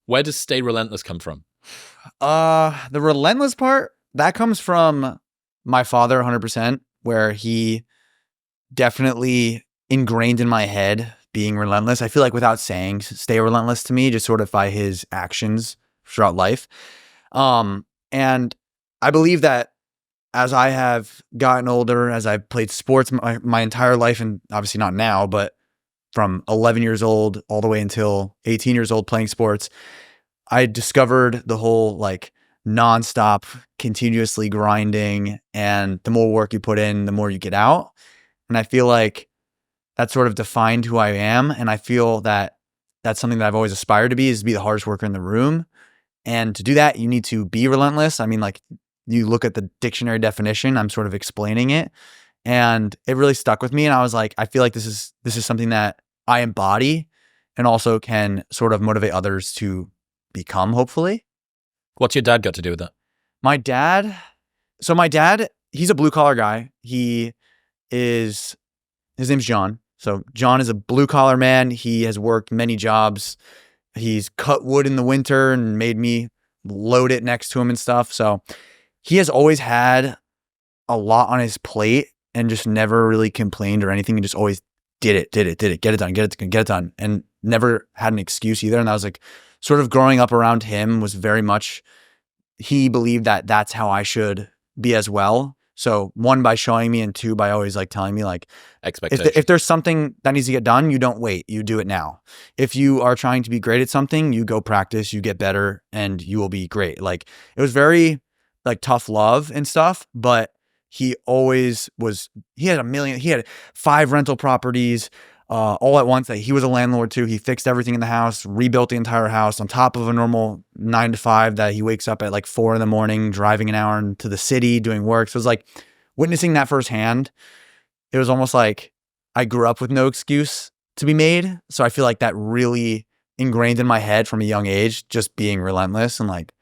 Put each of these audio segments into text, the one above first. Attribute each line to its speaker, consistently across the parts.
Speaker 1: Where does stay relentless come from?
Speaker 2: The relentless part, that comes from my father 100%, where he definitely ingrained in my head being relentless. I feel like without saying stay relentless to me, just sort of by his actions throughout life. And I believe that as I have gotten older, as I've played sports my entire life, and obviously not now, but from 11 years old all the way until 18 years old playing sports, I discovered the whole like nonstop, continuously grinding, and the more work you put in, the more you get out. And I feel like that sort of defined who I am. And I feel that that's something that I've always aspired to be the hardest worker in the room. And to do that, you need to be relentless. I mean, like you look at the dictionary definition, I'm sort of explaining it, and it really stuck with me. And I was like, I feel like this is something that I embody and also can sort of motivate others to become, hopefully.
Speaker 1: What's your dad got to do with that?
Speaker 2: My dad, he's a blue collar guy. His name's John. So John is a blue collar man. He has worked many jobs. He's cut wood in the winter and made me load it next to him and stuff. So he has always had a lot on his plate and just never really complained or anything. He just always did it, get it done, and never had an excuse either. And I was like, sort of growing up around him was very much, he believed that that's how I should be as well. So one, by showing me, and two, by always like telling me like, if there's something that needs to get done, you don't wait, you do it now. If you are trying to be great at something, you go practice, you get better, and you will be great. Like it was very like tough love and stuff, but he always was, he had 5 rental properties, all at once. That he was a landlord too. He fixed everything in the house, rebuilt the entire house on top of a normal 9 to 5 that he wakes up at like 4 a.m, driving an hour into the city, doing work. So it was like witnessing that firsthand. It was almost like I grew up with no excuse to be made. So I feel like that really ingrained in my head from a young age, just being relentless, and like,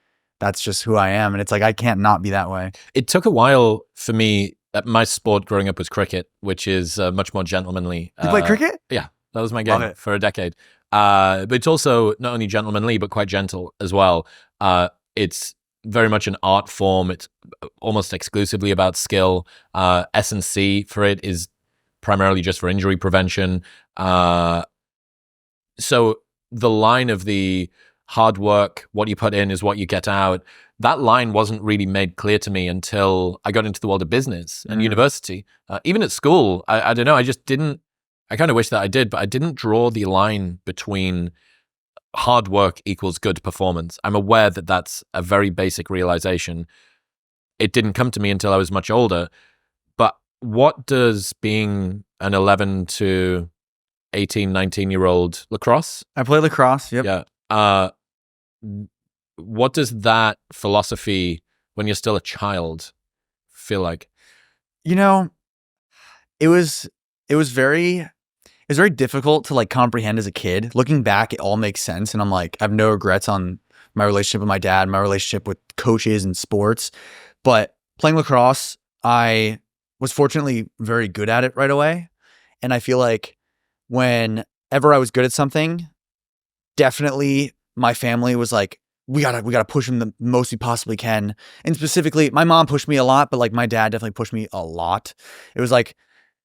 Speaker 2: that's just who I am. And it's like, I can't not be that way.
Speaker 1: It took a while for me. My sport growing up was cricket, which is much more gentlemanly.
Speaker 2: You play cricket?
Speaker 1: Yeah, that was my game for a decade. But it's also not only gentlemanly, but quite gentle as well. It's very much an art form. It's almost exclusively about skill. S&C for it is primarily just for injury prevention. So the line of the hard work, what you put in is what you get out, that line wasn't really made clear to me until I got into the world of business and university. Even at school, I don't know, I just didn't, I kind of wish that I did, but I didn't draw the line between hard work equals good performance. I'm aware that that's a very basic realization. It didn't come to me until I was much older. But what does being an 11 to 18, 19-year-old lacrosse?
Speaker 2: I play lacrosse, yep.
Speaker 1: Yeah. What does that philosophy, when you're still a child, feel like?
Speaker 2: You know, it was very difficult to like comprehend as a kid. Looking back, it all makes sense, and I'm like, I have no regrets on my relationship with my dad, my relationship with coaches and sports. But playing lacrosse, I was fortunately very good at it right away, and I feel like whenever I was good at something, definitely my family was like, we gotta push him the most we possibly can. And specifically, my mom pushed me a lot, but like my dad definitely pushed me a lot. It was like,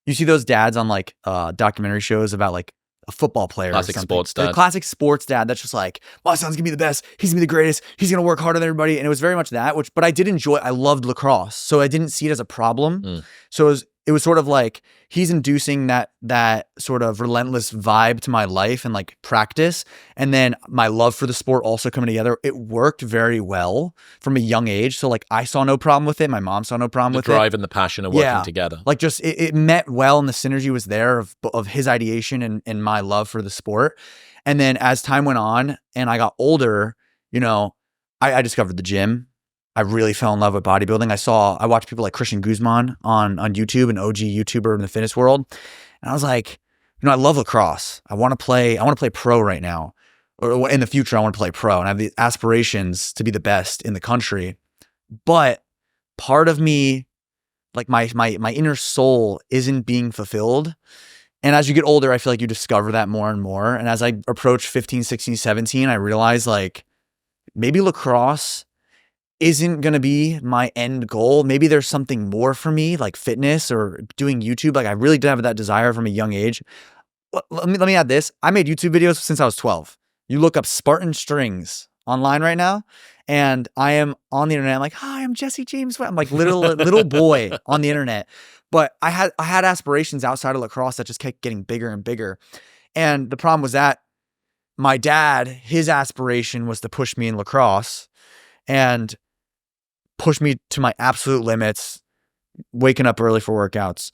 Speaker 2: you see those dads on like documentary shows about like a football player,
Speaker 1: classic
Speaker 2: or something.
Speaker 1: Sports dad.
Speaker 2: The classic sports dad that's just like, my son's gonna be the best, he's gonna be the greatest, he's gonna work harder than everybody. And it was very much that, but I did enjoy, I loved lacrosse, so I didn't see it as a problem. So it was sort of like, he's inducing that sort of relentless vibe to my life and like practice. And then my love for the sport also coming together. It worked very well from a young age. So like, I saw no problem with it. My mom saw no problem with it.
Speaker 1: The drive and the passion of working together.
Speaker 2: Like just, it met well, and the synergy was there of his ideation and my love for the sport. And then as time went on and I got older, you know, I discovered the gym. I really fell in love with bodybuilding. I watched people like Christian Guzman on YouTube, an OG YouTuber in the fitness world. And I was like, you know, I love lacrosse. I want to play pro right now, or in the future, I want to play pro, and I have the aspirations to be the best in the country. But part of me, like my inner soul, isn't being fulfilled. And as you get older, I feel like you discover that more and more. And as I approach 15, 16, 17, I realized like, maybe lacrosse isn't going to be my end goal. Maybe there's something more for me, like fitness or doing YouTube. Like I really did have that desire from a young age. Let me add this. I made YouTube videos since I was 12. You look up Spartan strings online right now, and I am on the internet. I'm like, hi, I'm Jesse James. I'm like little boy on the internet. But I had aspirations outside of lacrosse that just kept getting bigger and bigger. And the problem was that my dad, his aspiration was to push me in lacrosse and push me to my absolute limits, waking up early for workouts,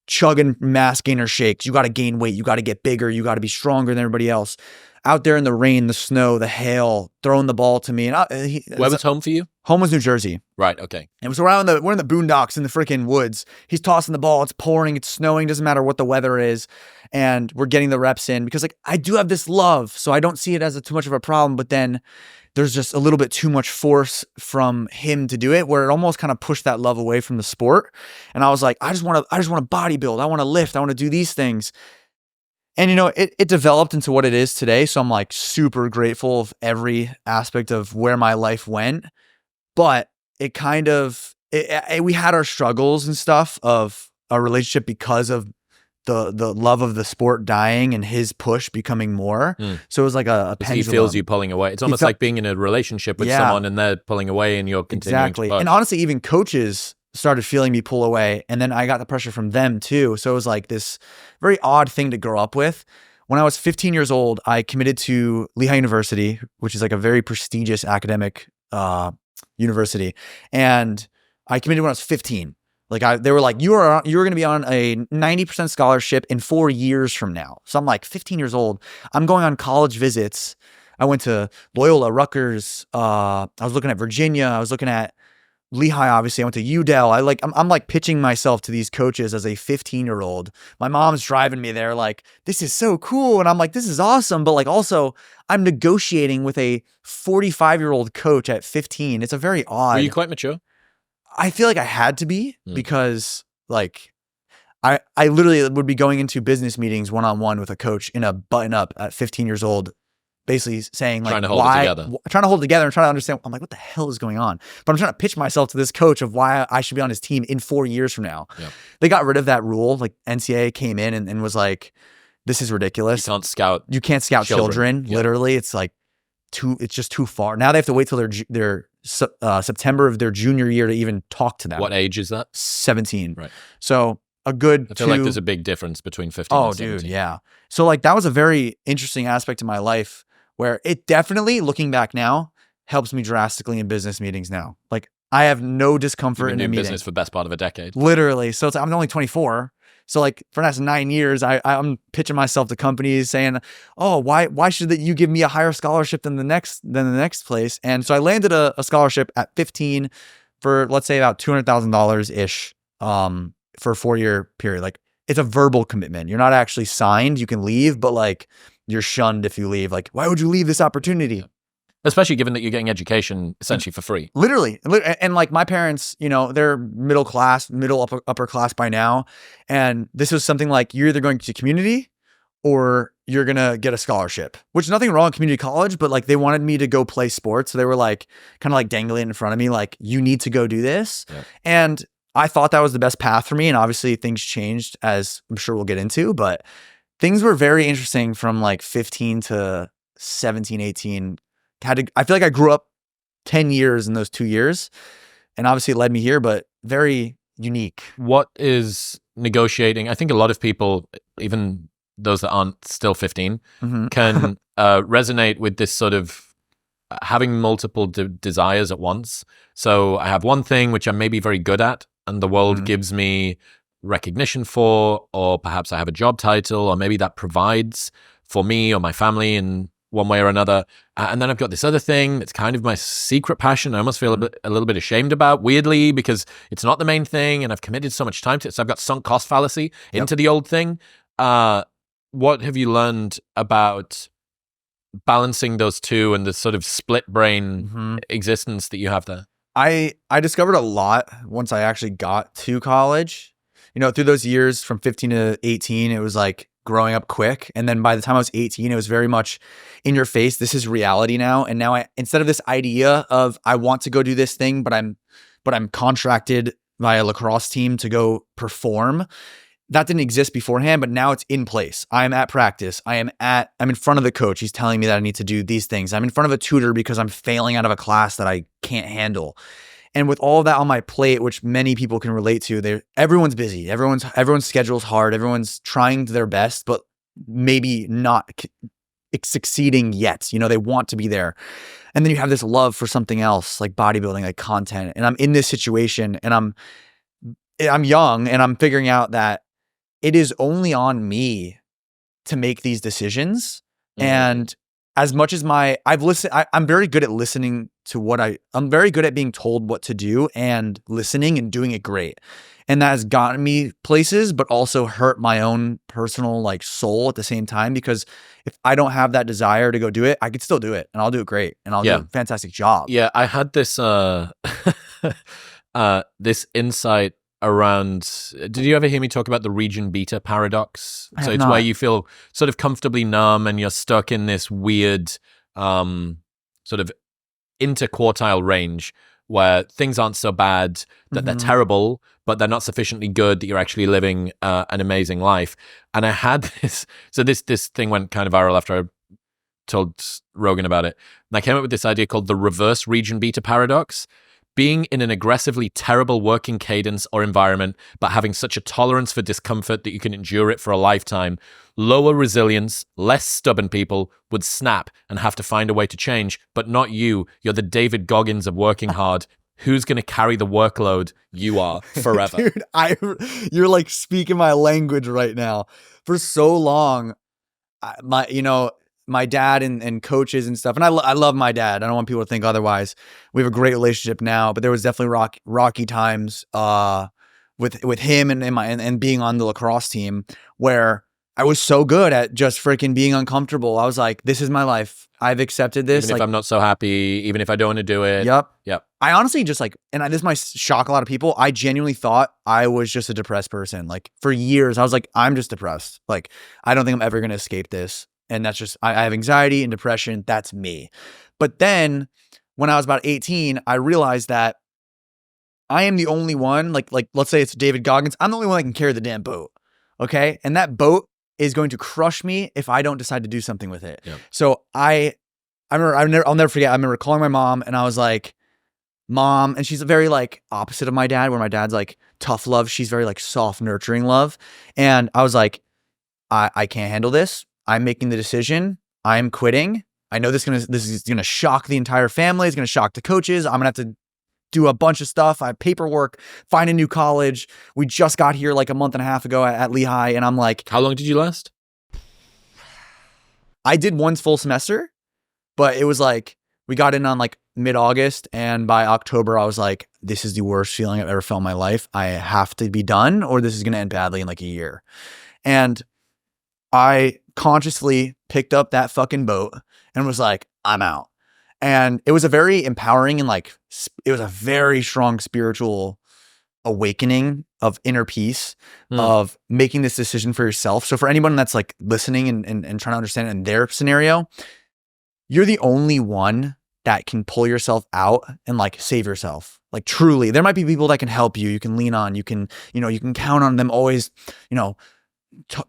Speaker 2: chugging mass gainer shakes. You got to gain weight. You got to get bigger. You got to be stronger than everybody else. Out there in the rain, the snow, the hail, throwing the ball to me. And
Speaker 1: where was home for you?
Speaker 2: Home was New Jersey.
Speaker 1: Right. Okay.
Speaker 2: It was we're in the boondocks in the freaking woods. He's tossing the ball. It's pouring. It's snowing. Doesn't matter what the weather is. And we're getting the reps in because like I do have this love. So I don't see it as too much of a problem. But then there's just a little bit too much force from him to do it where it almost kind of pushed that love away from the sport. And I was like, I just want to bodybuild. I want to lift. I want to do these things. And, you know, it developed into what it is today. So I'm like super grateful of every aspect of where my life went. But it kind of, we had our struggles and stuff of a relationship because of the love of the sport dying and his push becoming more. So it was like a pendulum.
Speaker 1: He feels you pulling away. It's almost like being in a relationship with someone and they're pulling away and you're continuing
Speaker 2: exactly.
Speaker 1: to push.
Speaker 2: And honestly, even coaches started feeling me pull away. And then I got the pressure from them too. So it was like this very odd thing to grow up with. When I was 15 years old, I committed to Lehigh University, which is like a very prestigious academic university. And I committed when I was 15. Like they were like, you are going to be on a 90% scholarship in 4 years from now. So I'm like 15 years old. I'm going on college visits. I went to Loyola, Rutgers. I was looking at Virginia. I was looking at Lehigh, obviously. I went to UDEL. I'm like pitching myself to these coaches as a 15-year-old. My mom's driving me there like, this is so cool. And I'm like, this is awesome. But like also I'm negotiating with a 45-year-old coach at 15. It's a very odd.
Speaker 1: Were you quite mature?
Speaker 2: I feel like I had to be because like I literally would be going into business meetings one-on-one with a coach in a button-up at 15 years old, basically saying like,
Speaker 1: trying to hold it together
Speaker 2: and trying to understand. I'm like, what the hell is going on? But I'm trying to pitch myself to this coach of why I should be on his team in 4 years from now. Yep. They got rid of that rule. Like NCAA came in and was like, this is ridiculous. You can't scout children. Yep. Literally. It's like it's just too far. Now they have to wait till their September of their junior year to even talk to them.
Speaker 1: What age is that?
Speaker 2: 17.
Speaker 1: Right.
Speaker 2: So I feel
Speaker 1: like there's a big difference between 15 and 17.
Speaker 2: Oh, dude, yeah. So like that was a very interesting aspect of my life where it definitely, looking back now, helps me drastically in business meetings now. Like I have no discomfort in a meeting.
Speaker 1: Business for the best part of a decade.
Speaker 2: Literally. So I'm only 24. So like for the next 9 years, I'm pitching myself to companies saying, oh, why should you give me a higher scholarship than the next place? And so I landed a scholarship at 15 for, let's say, about $200,000 ish for a 4-year period. Like it's a verbal commitment. You're not actually signed. You can leave, but like you're shunned if you leave. Like, why would you leave this opportunity?
Speaker 1: Especially given that you're getting education essentially for free.
Speaker 2: Literally. And like my parents, you know, they're middle upper class by now. And this was something like, you're either going to community or you're going to get a scholarship, which is nothing wrong with community college, but like they wanted me to go play sports. So they were like, kind of like dangling in front of me, like, you need to go do this. Yeah. And I thought that was the best path for me. And obviously things changed, as I'm sure we'll get into, but things were very interesting from like 15 to 17, 18. I feel like I grew up 10 years in those 2 years, and obviously it led me here, but very unique.
Speaker 1: What is negotiating? I think a lot of people, even those that aren't still 15, can resonate with this sort of having multiple desires at once. So I have one thing which I'm maybe very good at, and the world gives me recognition for, or perhaps I have a job title, or maybe that provides for me or my family in one way or another. And then I've got this other thing that's kind of my secret passion. I almost feel a little bit ashamed about, weirdly, because it's not the main thing and I've committed so much time to it. So I've got sunk cost fallacy into the old thing. What have you learned about balancing those two and the sort of split brain existence that you have there?
Speaker 2: I discovered a lot once I actually got to college. You know, through those years from 15 to 18, it was like growing up quick. And then by the time I was 18, it was very much in your face. This is reality now. And now instead of this idea of I want to go do this thing, but I'm contracted by a lacrosse team to go perform. That didn't exist beforehand, but now it's in place. I'm at practice. I'm in front of the coach. He's telling me that I need to do these things. I'm in front of a tutor because I'm failing out of a class that I can't handle. And with all of that on my plate, which many people can relate to, everyone's busy. Everyone's schedule's hard. Everyone's trying their best, but maybe not succeeding yet. They want to be there. And then you have this love for something else, like bodybuilding, like content. And I'm in this situation, and I'm young, and I'm figuring out that it is only on me to make these decisions. Mm-hmm. And as much as I'm very good at listening to I'm very good at being told what to do and listening and doing it great. And that has gotten me places, but also hurt my own personal soul at the same time, because if I don't have that desire to go do it, I could still do it, and I'll do it great, and I'll do a fantastic job.
Speaker 1: Yeah, I had this this insight around. Did you ever hear me talk about the region beta paradox? So it's where you feel sort of comfortably numb, and you're stuck in this weird sort of interquartile range where things aren't so bad that they're terrible, but they're not sufficiently good that you're actually living an amazing life. And I had this, so this thing went kind of viral after I told Rogan about it. And I came up with this idea called the reverse region beta paradox. Being in an aggressively terrible working cadence or environment, but having such a tolerance for discomfort that you can endure it for a lifetime. Lower resilience, less stubborn people would snap and have to find a way to change, but not you. You're the David Goggins of working hard. Who's going to carry the workload? You are forever.
Speaker 2: Dude, you're speaking my language right now. For so long, my dad and coaches and stuff. And I love my dad. I don't want people to think otherwise. We have a great relationship now, but there was definitely rocky times with him and being on the lacrosse team where I was so good at just freaking being uncomfortable. I was like, this is my life. I've accepted this.
Speaker 1: Even if I'm not so happy, even if I don't want to do it.
Speaker 2: Yep. I honestly just this might shock a lot of people. I genuinely thought I was just a depressed person. For years, I was like, I'm just depressed. I don't think I'm ever going to escape this. And that's just, I have anxiety and depression. That's me. But then when I was about 18, I realized that I am the only one, let's say it's David Goggins. I'm the only one that can carry the damn boat. Okay. And that boat is going to crush me if I don't decide to do something with it. Yeah. So I'll never forget. I remember calling my mom, and I was like, Mom, and she's very opposite of my dad, where my dad's tough love. She's very soft, nurturing love. And I was like, I can't handle this. I'm making the decision. I'm quitting. I know this is gonna shock the entire family. It's gonna shock the coaches. I'm gonna have to do a bunch of stuff. I have paperwork, find a new college. We just got here a month and a half ago at Lehigh, and I'm like,
Speaker 1: how long did you last?
Speaker 2: I did one full semester, but it was we got in on mid-August, and by October I was like, this is the worst feeling I've ever felt in my life. I have to be done, or this is gonna end badly in a year. And I consciously picked up that fucking boat and was like, I'm out. And it was a very empowering and it was a very strong spiritual awakening of inner peace, of making this decision for yourself. So for anyone that's listening and trying to understand it in their scenario, you're the only one that can pull yourself out and save yourself. Truly, there might be people that can help you. You can lean on, you can count on them always,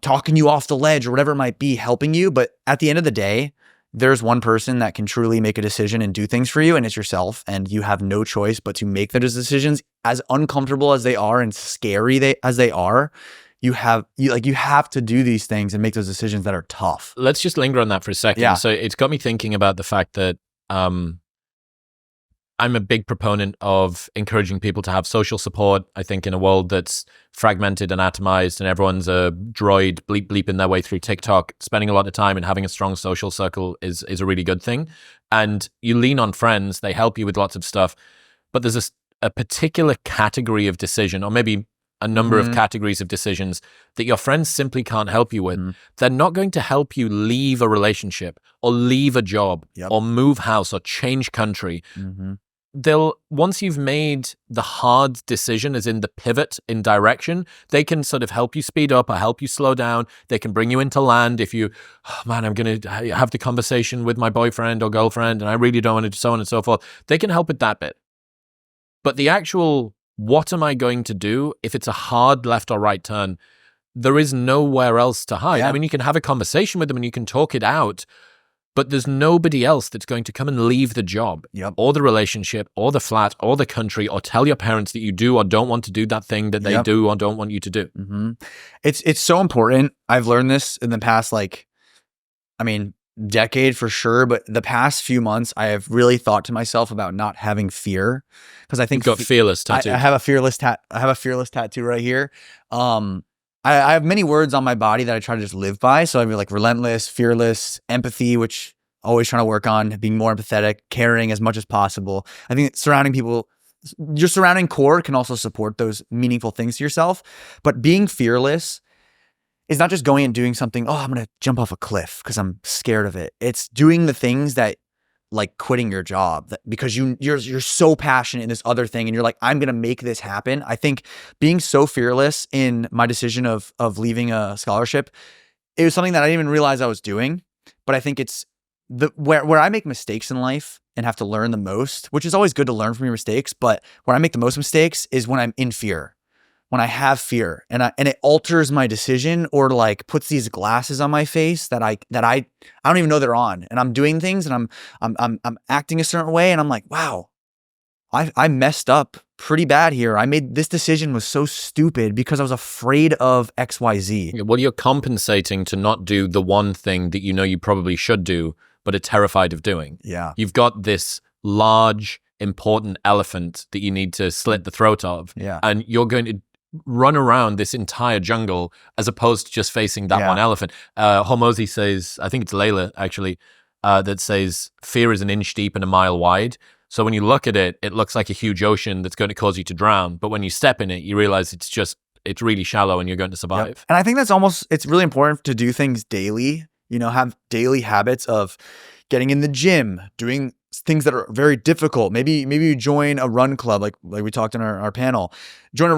Speaker 2: talking you off the ledge or whatever it might be, helping you. But at the end of the day, there's one person that can truly make a decision and do things for you, and it's yourself. And you have no choice but to make those decisions, as uncomfortable as they are and scary as they are. You have to do these things and make those decisions that are tough.
Speaker 1: Let's just linger on that for a second.
Speaker 2: Yeah.
Speaker 1: So it's got me thinking about the fact that I'm a big proponent of encouraging people to have social support. I think in a world that's fragmented and atomized and everyone's a droid bleeping their way through TikTok, spending a lot of time and having a strong social circle is a really good thing. And you lean on friends, they help you with lots of stuff. But there's a particular category of decision, or maybe a number of categories of decisions that your friends simply can't help you with. They're not going to help you leave a relationship or leave a job or move house or change country. once you've made the hard decision, as in the pivot in direction, they can sort of help you speed up or help you slow down. They can bring you into land if you, oh man, I'm going to have the conversation with my boyfriend or girlfriend and I really don't want to do so on and so forth. They can help with that bit. But the actual, what am I going to do if it's a hard left or right turn? There is nowhere else to hide.
Speaker 2: Yeah.
Speaker 1: I mean, you can have a conversation with them and you can talk it out, but there's nobody else that's going to come and leave the job or the relationship or the flat or the country or tell your parents that you do or don't want to do that thing that they do or don't want you to do.
Speaker 2: Mm-hmm. It's so important. I've learned this in the past, decade for sure, but the past few months, I have really thought to myself about not having fear, because I think
Speaker 1: you've got fearless tattoo.
Speaker 2: I have a fearless tattoo right here. I have many words on my body that I try to just live by. So I'd be like relentless, fearless, empathy, which always trying to work on being more empathetic, caring as much as possible. I think surrounding people, your surrounding core can also support those meaningful things to yourself. But being fearless is not just going and doing something, oh, I'm going to jump off a cliff because I'm scared of it. It's doing the things that, like quitting your job, because you're so passionate in this other thing and you're like, I'm going to make this happen. I think being so fearless in my decision of leaving a scholarship, it was something that I didn't even realize I was doing. But I think it's where I make mistakes in life and have to learn the most, which is always good to learn from your mistakes. But where I make the most mistakes is when I'm in fear, when I have fear and it alters my decision or like puts these glasses on my face that I don't even know they're on, and I'm doing things and I'm acting a certain way and I'm like, wow, I messed up pretty bad here. This decision was so stupid because I was afraid of XYZ.
Speaker 1: Well, you're compensating to not do the one thing that you know you probably should do, but are terrified of doing.
Speaker 2: Yeah.
Speaker 1: You've got this large, important elephant that you need to slit the throat of.
Speaker 2: Yeah.
Speaker 1: And you're going to run around this entire jungle as opposed to just facing that one elephant. Hormozi says, I think it's Layla actually, that says fear is an inch deep and a mile wide. So when you look at it, it looks like a huge ocean that's going to cause you to drown. But when you step in it, you realize it's really shallow and you're going to survive.
Speaker 2: Yep. And I think it's really important to do things daily, have daily habits of getting in the gym, doing things that are very difficult. Maybe you join a run club, like we talked in our panel. Join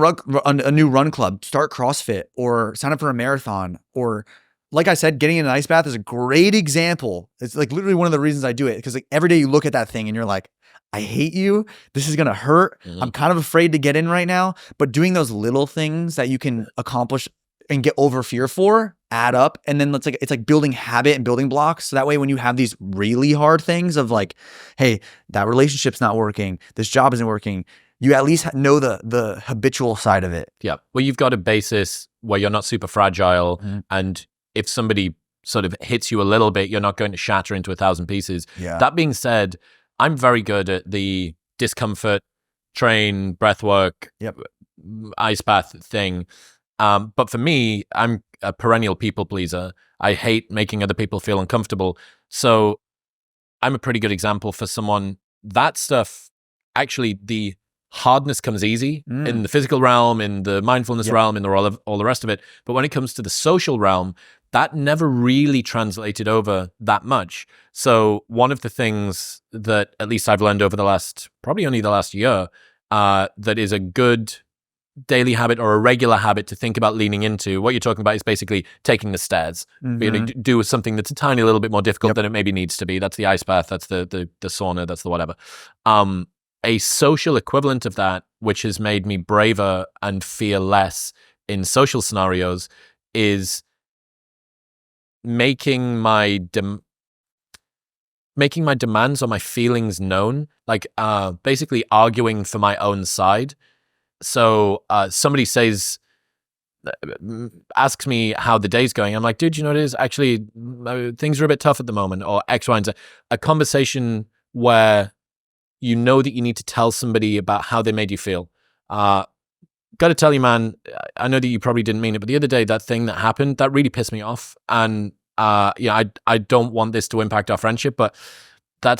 Speaker 2: a new run club, start CrossFit, or sign up for a marathon. Or like I said, getting in an ice bath is a great example. It's like literally one of the reasons I do it, because like every day you look at that thing and you're like, I hate you. This is gonna hurt. I'm kind of afraid to get in right now. But doing those little things that you can accomplish and get over fear for add up, and then it's like building habit and building blocks. So that way, when you have these really hard things of like, hey, that relationship's not working, this job isn't working, you at least know the habitual side of it.
Speaker 1: Yeah. Well, you've got a basis where you're not super fragile, and if somebody sort of hits you a little bit, you're not going to shatter into 1,000 pieces.
Speaker 2: Yeah.
Speaker 1: That being said, I'm very good at the discomfort, train, breath work, ice bath thing. But for me, I'm a perennial people pleaser. I hate making other people feel uncomfortable. So I'm a pretty good example for someone. That stuff, actually, the hardness comes easy in the physical realm, in the mindfulness realm, in all the rest of it. But when it comes to the social realm, that never really translated over that much. So one of the things that at least I've learned over probably only the last year, that is a good daily habit or a regular habit to think about leaning into. What you're talking about is basically taking the stairs. Do something that's a tiny little bit more difficult than it maybe needs to be. That's the ice bath, that's the sauna, that's the whatever. A social equivalent of that, which has made me braver and fear less in social scenarios, is making my demands or my feelings known, like basically arguing for my own side. So somebody asks me how the day's going. I'm like, dude, you know what it is? Actually, things are a bit tough at the moment, or X, Y, and Z. A conversation where you know that you need to tell somebody about how they made you feel. Got to tell you, man, I know that you probably didn't mean it, but the other day, that thing that happened, that really pissed me off. And I don't want this to impact our friendship, but I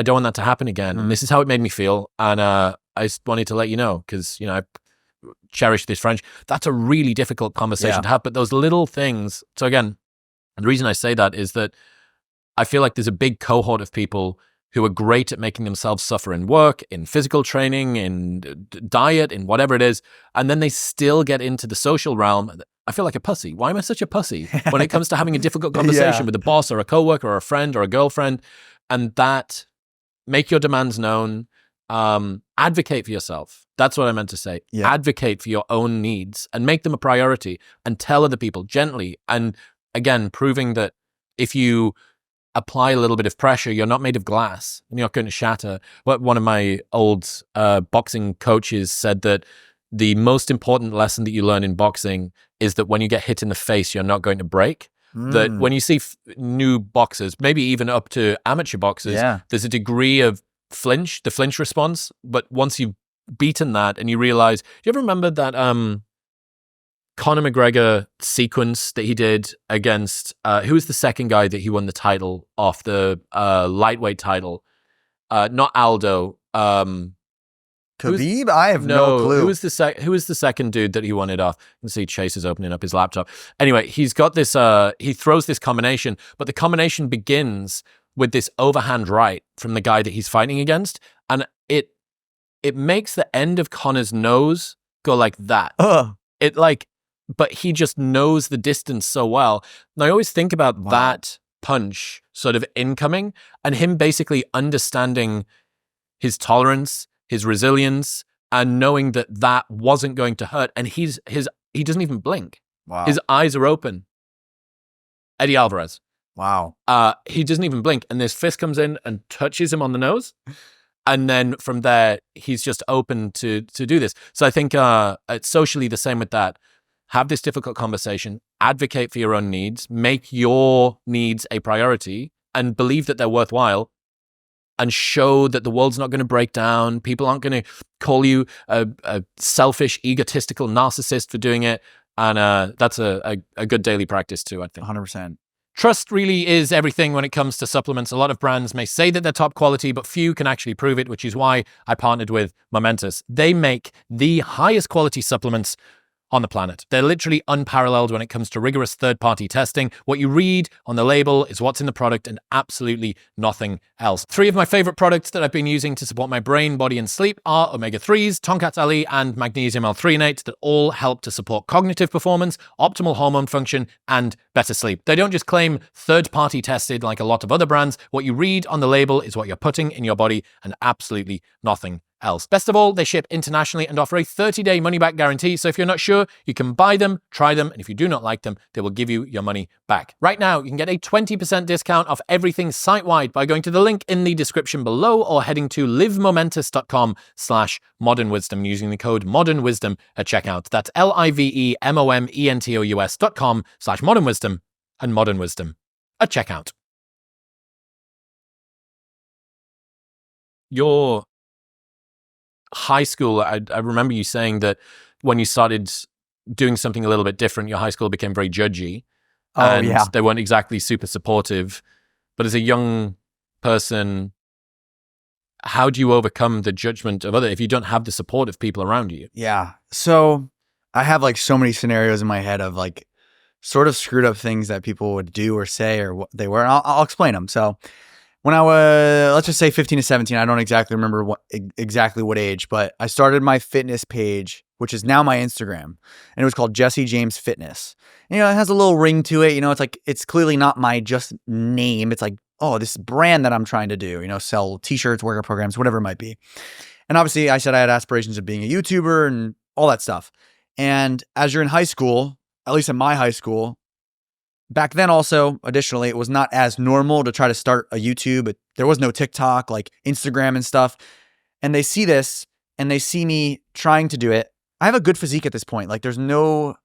Speaker 1: don't want that to happen again. And this is how it made me feel. And I just wanted to let you know, because I cherish this friendship. That's a really difficult conversation to have, but those little things. So again, the reason I say that is that I feel like there's a big cohort of people who are great at making themselves suffer in work, in physical training, in diet, in whatever it is, and then they still get into the social realm. I feel like a pussy. Why am I such a pussy when it comes to having a difficult conversation with a boss or a coworker or a friend or a girlfriend? And that, make your demands known, advocate for yourself. That's what I meant to say.
Speaker 2: Yeah.
Speaker 1: Advocate for your own needs and make them a priority and tell other people gently. And again, proving that if you apply a little bit of pressure, you're not made of glass and you're not going to shatter. What one of my old boxing coaches said, that the most important lesson that you learn in boxing is that when you get hit in the face, you're not going to break. That when you see new boxers, maybe even up to amateur boxers, there's a degree of flinch, the flinch response. But once you've beaten that and you realize, do you ever remember that Conor McGregor sequence that he did against, who was the second guy that he won the title off, the lightweight title? Not Aldo.
Speaker 2: Khabib? I have no clue.
Speaker 1: Who was the second dude that he won it off? You can see Chase is opening up his laptop. Anyway, he's got this, he throws this combination, but the combination begins with this overhand right from the guy that he's fighting against. And it makes the end of Conor's nose go like that. But he just knows the distance so well. And I always think about that punch sort of incoming and him basically understanding his tolerance, his resilience, and knowing that that wasn't going to hurt. And he doesn't even blink.
Speaker 2: Wow.
Speaker 1: His eyes are open. Eddie Alvarez.
Speaker 2: Wow.
Speaker 1: He doesn't even blink. And this fist comes in and touches him on the nose. And then from there, he's just open to do this. So I think it's socially the same with that. Have this difficult conversation, advocate for your own needs, make your needs a priority, and believe that they're worthwhile, and show that the world's not going to break down. People aren't going to call you a selfish, egotistical narcissist for doing it. And that's a good daily practice too, I think.
Speaker 2: 100%.
Speaker 1: Trust really is everything when it comes to supplements. A lot of brands may say that they're top quality, but few can actually prove it, which is why I partnered with Momentous. They make the highest quality supplements on the planet. They're literally unparalleled when it comes to rigorous third-party testing. What you read on the label is what's in the product and absolutely nothing else. 3 of my favorite products that I've been using to support my brain, body, and sleep are omega-3s, Tonkat Ali, and magnesium L-threonate that all help to support cognitive performance, optimal hormone function, and better sleep. They don't just claim third-party tested like a lot of other brands. What you read on the label is what you're putting in your body and absolutely nothing else. Best of all, they ship internationally and offer a 30-day money-back guarantee. So if you're not sure, you can buy them, try them, and if you do not like them, they will give you your money back. Right now, you can get a 20% discount off everything site-wide by going to the link in the description below or heading to livemomentous.com/modernwisdom using the code modernwisdom at checkout. That's livemomentous.com/modernwisdom and modernwisdom at checkout. Your high school, I remember you saying that when you started doing something a little bit different, your high school became very judgy. And they weren't exactly super supportive. But as a young person, how do you overcome the judgment of others if you don't have the support of people around you?
Speaker 2: Yeah. So I have like so many scenarios in my head of like sort of screwed up things that people would do or say or what they were. And I'll explain them. So when I was, let's just say 15 to 17, I don't exactly remember exactly what age, but I started my fitness page, which is now my Instagram, and it was called Jesse James Fitness. And, it has a little ring to it. It's like, it's clearly not my just name. It's like, oh, this brand that I'm trying to do, sell t-shirts, workout programs, whatever it might be. And obviously I said I had aspirations of being a YouTuber and all that stuff. And as you're in high school, at least in my high school, back then also, additionally, it was not as normal to try to start a YouTube. There was no TikTok, like Instagram and stuff. And they see this and they see me trying to do it. I have a good physique at this point. Like it's not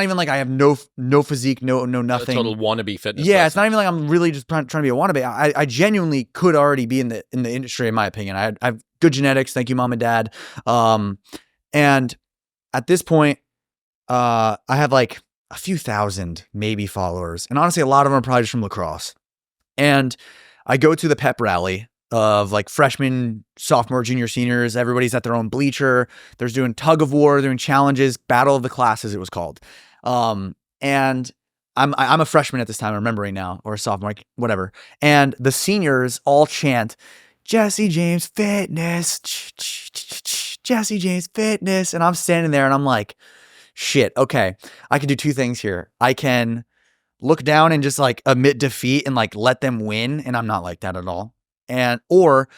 Speaker 2: even like I have no physique, no nothing.
Speaker 1: A total wannabe fitness
Speaker 2: Yeah,
Speaker 1: person.
Speaker 2: it's not even like I'm really just trying to be a wannabe. I genuinely could already be in the industry, in my opinion. I have good genetics. Thank you, mom and dad. And at this point, I have like a few thousand maybe followers. And honestly, a lot of them are probably just from Lacrosse. And I go to the pep rally of like freshmen, sophomore, junior, seniors. Everybody's at their own bleacher. There's doing tug of war, doing challenges, battle of the classes, it was called. And I'm a freshman at this time, I'm remembering now, or a sophomore, like, whatever. And the seniors all chant, Jesse James Fitness, Jesse James Fitness. And I'm standing there and I'm like, shit, okay, I can do two things here. I can look down and just like admit defeat and like let them win. And I'm not like that at all. Or,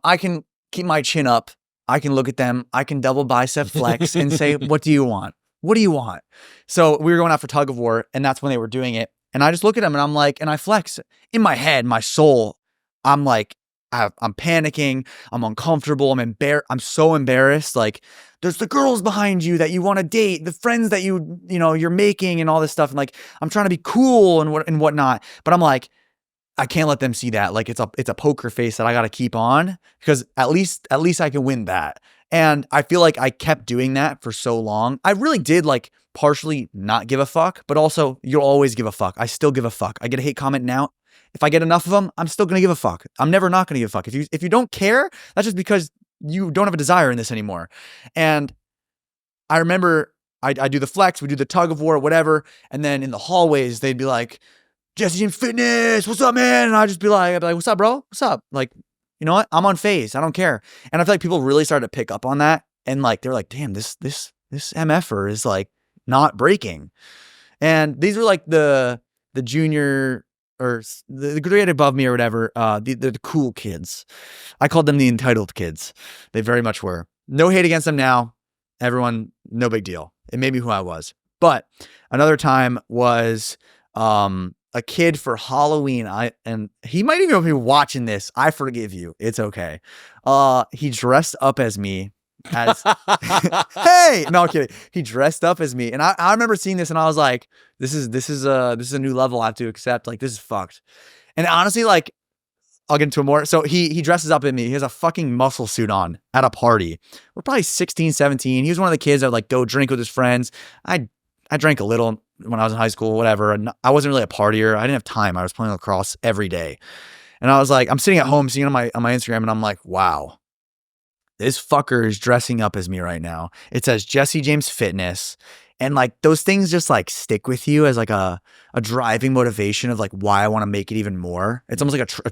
Speaker 2: I can keep my chin up. I can look at them. I can double bicep flex and say, what do you want? What do you want? So we were going out for tug of war, and that's when they were doing it. And I just look at them and I'm like, and I flex in my head, my soul. I'm like, I'm panicking. I'm uncomfortable. I'm so embarrassed. Like, there's the girls behind you that you want to date, the friends that you're making and all this stuff. And like, I'm trying to be cool and whatnot. But I'm like, I can't let them see that. Like, it's a poker face that I got to keep on, because at least I can win that. And I feel like I kept doing that for so long. I really did like partially not give a fuck, but also you'll always give a fuck. I still give a fuck. I get a hate comment now. If I get enough of them, I'm still going to give a fuck. I'm never not going to give a fuck. If you don't care, that's just because you don't have a desire in this anymore. And I remember I do the flex, we do the tug of war, whatever. And then in the hallways, they'd be like, Jesse James Fitness, what's up, man? And I'd be like, what's up, bro? What's up? Like, you know what? I'm on phase. I don't care. And I feel like people really started to pick up on that. And like, they're like, damn, this MFer is like not breaking. And these were like the junior or the grade above me or whatever, the cool kids. I called them the entitled kids. They very much were. No hate against them now. Everyone, no big deal. It made me who I was. But another time was a kid for Halloween. And he might even be watching this. I forgive you. It's okay. He dressed up as me. Hey, no, I'm kidding. He dressed up as me, and I remember seeing this, and I was like, "This is a new level I have to accept. Like, this is fucked." And honestly, like, I'll get into it more. So he dresses up at me. He has a fucking muscle suit on at a party. We're probably 16, 17. He was one of the kids that would like go drink with his friends. I drank a little when I was in high school, whatever. And I wasn't really a partier. I didn't have time. I was playing lacrosse every day, and I was like, I'm sitting at home, seeing on my Instagram, and I'm like, wow. This fucker is dressing up as me right now. It says Jesse James Fitness. And like those things just like stick with you as like a driving motivation of like why I want to make it even more. It's almost like a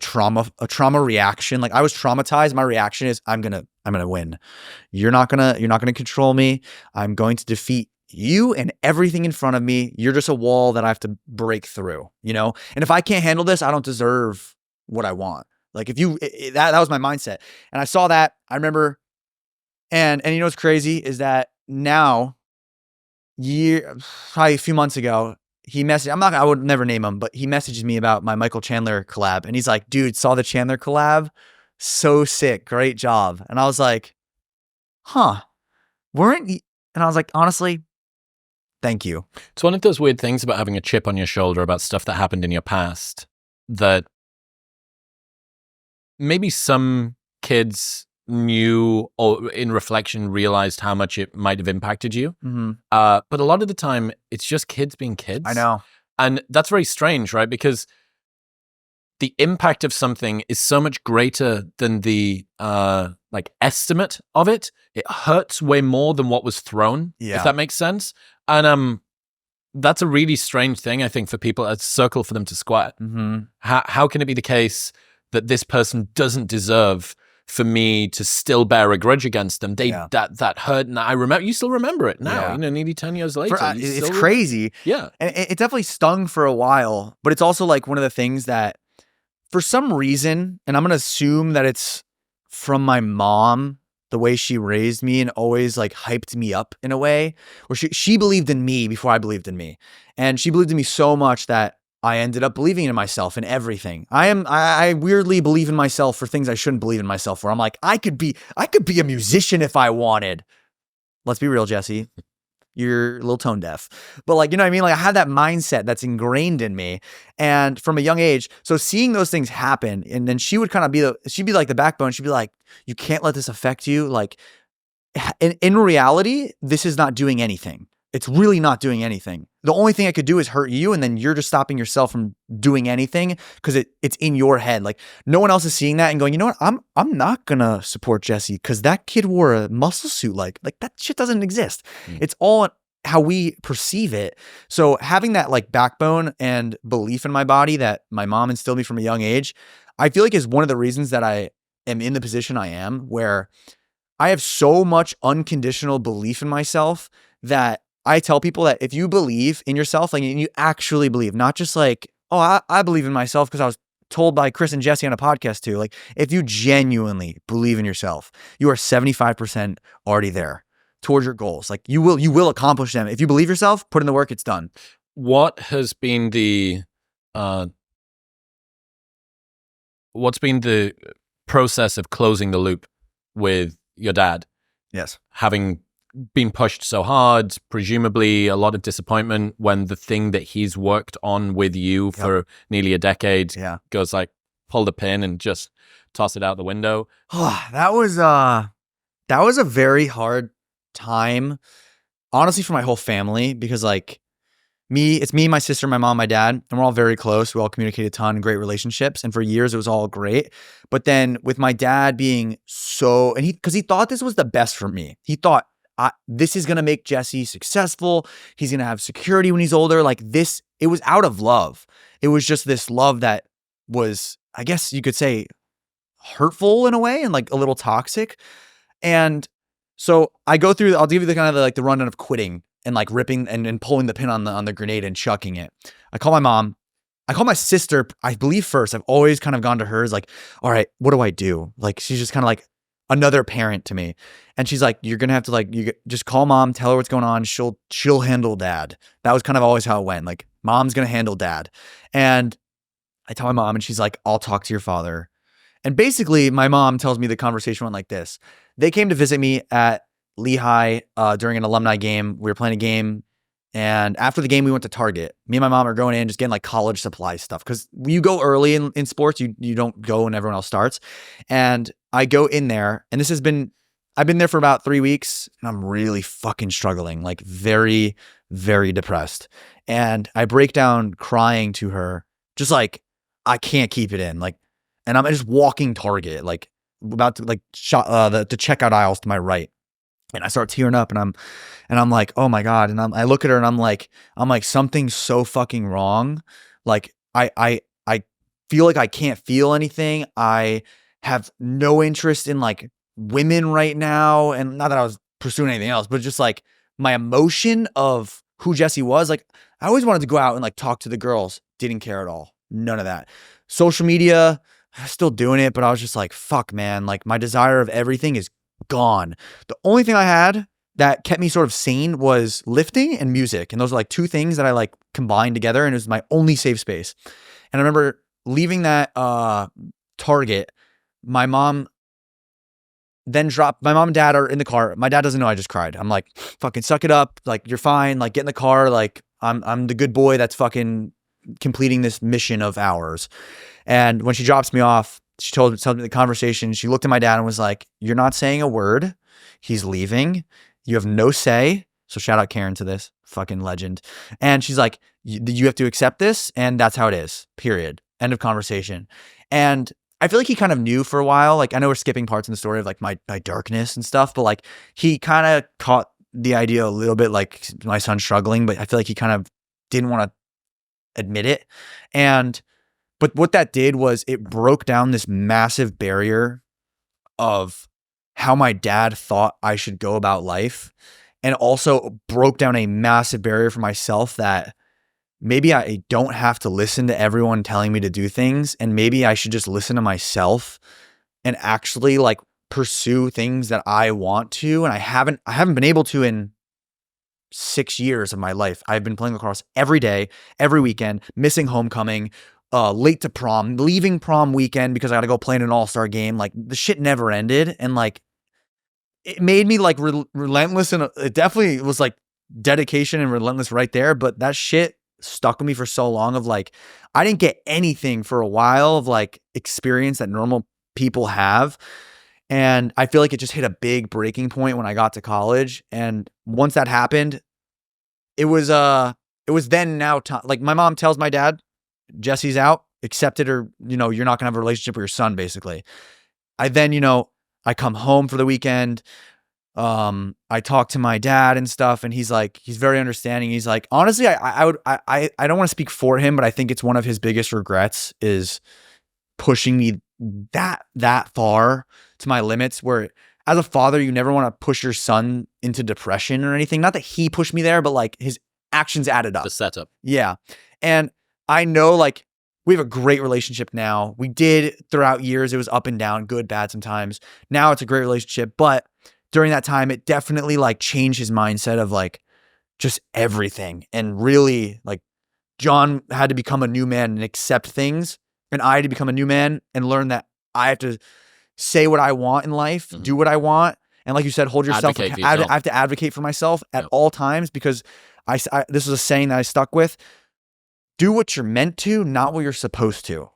Speaker 2: trauma reaction. Like I was traumatized. My reaction is I'm gonna win. You're not gonna control me. I'm going to defeat you and everything in front of me. You're just a wall that I have to break through, And if I can't handle this, I don't deserve what I want. Like that was my mindset. And I saw that, I remember, and what's crazy is that now, probably a few months ago, he messaged, I would never name him, but he messages me about my Michael Chandler collab. And he's like, dude, saw the Chandler collab? So sick. Great job. And I was like, huh, weren't you? And I was like, honestly, thank you.
Speaker 1: It's one of those weird things about having a chip on your shoulder about stuff that happened in your past that maybe some kids knew or in reflection realized how much it might have impacted you.
Speaker 2: Mm-hmm.
Speaker 1: But a lot of the time, it's just kids being kids.
Speaker 2: I know.
Speaker 1: And that's very strange, right? Because the impact of something is so much greater than the estimate of it. It hurts way more than what was thrown, if that makes sense. And that's a really strange thing, I think, for people, a circle for them to squat.
Speaker 2: Mm-hmm.
Speaker 1: How can it be the case that this person doesn't deserve for me to still bear a grudge against them? That hurt, and I remember. You still remember it now, nearly 10 years later.
Speaker 2: It's crazy.
Speaker 1: Yeah,
Speaker 2: and it definitely stung for a while, but it's also like one of the things that, for some reason, and I'm gonna assume that it's from my mom, the way she raised me and always like hyped me up in a way, where she believed in me before I believed in me, and she believed in me so much that I ended up believing in myself and everything. I weirdly believe in myself for things I shouldn't believe in myself for. I'm like, I could be a musician if I wanted. Let's be real, Jesse. You're a little tone deaf. But like, you know what I mean? Like I had that mindset that's ingrained in me, and from a young age. So seeing those things happen, and then she would kind of she'd be like the backbone. She'd be like, you can't let this affect you. Like in reality, this is not doing anything. It's really not doing anything. The only thing I could do is hurt you, and then you're just stopping yourself from doing anything because it's in your head. Like no one else is seeing that and going, you know what? I'm not gonna support Jesse because that kid wore a muscle suit. Like that shit doesn't exist. It's all how we perceive it. So having that like backbone and belief in my body that my mom instilled me from a young age, I feel like is one of the reasons that I am in the position I am, where I have so much unconditional belief in myself that I tell people that if you believe in yourself, like, and you actually believe, not just like, oh, I believe in myself because I was told by Chris and Jesse on a podcast too. Like, if you genuinely believe in yourself, you are 75% already there towards your goals. Like, you will accomplish them. If you believe yourself, put in the work, it's done.
Speaker 1: What has been the what's been the process of closing the loop with your dad?
Speaker 2: Yes.
Speaker 1: Having been pushed so hard, presumably a lot of disappointment when the thing that he's worked on with you for nearly a decade goes like, pull the pin and just toss it out the window.
Speaker 2: That was a very hard time, honestly, for my whole family, because like it's me, my sister, my mom, my dad, and we're all very close. We all communicate a ton, great relationships. And for years it was all great. But then with my dad being because he thought this was the best for me. He thought, this is going to make Jesse successful. He's going to have security when he's older. Like this, it was out of love. It was just this love that was, I guess you could say, hurtful in a way and like a little toxic. And so I'll give you the kind of the rundown of quitting and like ripping and pulling the pin on the grenade and chucking it. I call my mom. I call my sister, I believe, first. I've always kind of gone to her as like, all right, what do I do? Like, she's just kind of like another parent to me. And she's like, you're going to have to like, you just call mom, tell her what's going on. She'll handle dad. That was kind of always how it went. Like, mom's going to handle dad. And I tell my mom and she's like, I'll talk to your father. And basically my mom tells me the conversation went like this. They came to visit me at Lehigh during an alumni game. We were playing a game. And after the game, we went to Target. Me and my mom are going in, just getting like college supply stuff. Because you go early in sports, you don't go when everyone else starts. And I go in there, and I've been there for about 3 weeks, and I'm really fucking struggling, like very, very depressed. And I break down crying to her, just like, I can't keep it in. Like, and I'm just walking Target, like about to like the checkout aisles to my right. And I start tearing up and I'm like, oh my God. And I look at her and I'm like, something's so fucking wrong. Like I feel like I can't feel anything. I have no interest in like women right now. And not that I was pursuing anything else, but just like my emotion of who Jesse was. Like, I always wanted to go out and like talk to the girls. Didn't care at all. None of that. Social media, still doing it, but I was just like, fuck, man. Like, my desire of everything is gone. The only thing I had that kept me sort of sane was lifting and music. And those are like two things that I like combined together. And it was my only safe space. And I remember leaving that Target. My mom and dad are in the car. My dad doesn't know I just cried. I'm like, fucking suck it up. Like, you're fine. Like, get in the car. Like, I'm the good boy that's fucking completing this mission of ours. And when she drops me off, she told me the conversation. She looked at my dad and was like, you're not saying a word. He's leaving. You have no say. So shout out Karen to this fucking legend. And she's like, you have to accept this. And that's how it is. Period. End of conversation. And I feel like he kind of knew for a while. Like, I know we're skipping parts in the story of like my darkness and stuff, but like he kind of caught the idea a little bit, like my son's struggling, but I feel like he kind of didn't want to admit it. But what that did was it broke down this massive barrier of how my dad thought I should go about life, and also broke down a massive barrier for myself that maybe I don't have to listen to everyone telling me to do things, and maybe I should just listen to myself and actually like pursue things that I want to. And I haven't been able to in 6 years of my life. I've been playing lacrosse every day, every weekend, missing homecoming, late to prom, leaving prom weekend because I got to go play in an all-star game. Like, the shit never ended. And like, it made me like relentless. And it definitely was like dedication and relentless right there. But that shit stuck with me for so long of like, I didn't get anything for a while of like experience that normal people have. And I feel like it just hit a big breaking point when I got to college. And once that happened, it was then now time. Like, my mom tells my dad, Jesse's out, accept it, or, you're not gonna have a relationship with your son, basically. I come home for the weekend. I talked to my dad and stuff, and he's very understanding. He's like, honestly, I don't want to speak for him, but I think it's one of his biggest regrets is pushing me that far to my limits, where as a father, you never want to push your son into depression or anything. Not that he pushed me there, but like his actions added up.
Speaker 1: The setup.
Speaker 2: Yeah. And I know like we have a great relationship now. We did throughout years. It was up and down, good, bad sometimes. Now it's a great relationship. But during that time, it definitely like changed his mindset of like just everything. And really like John had to become a new man and accept things. And I had to become a new man and learn that I have to say what I want in life, do what I want. And like you said, hold yourself. I have to advocate for myself at all times, because this was a saying that I stuck with. Do what you're meant to, not what you're supposed to.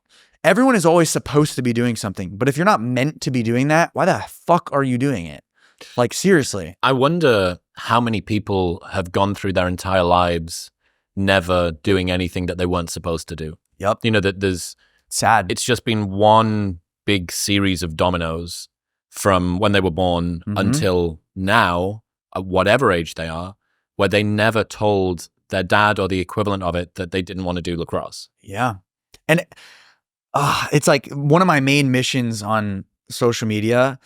Speaker 2: Everyone is always supposed to be doing something. But if you're not meant to be doing that, why the fuck are you doing it? Like, seriously.
Speaker 1: I wonder how many people have gone through their entire lives never doing anything that they weren't supposed to do.
Speaker 2: Yep.
Speaker 1: You know, that there's...
Speaker 2: Sad.
Speaker 1: It's just been one big series of dominoes from when they were born until now, at whatever age they are, where they never told their dad or the equivalent of it that they didn't want to do lacrosse.
Speaker 2: Yeah. And it's like one of my main missions on social media.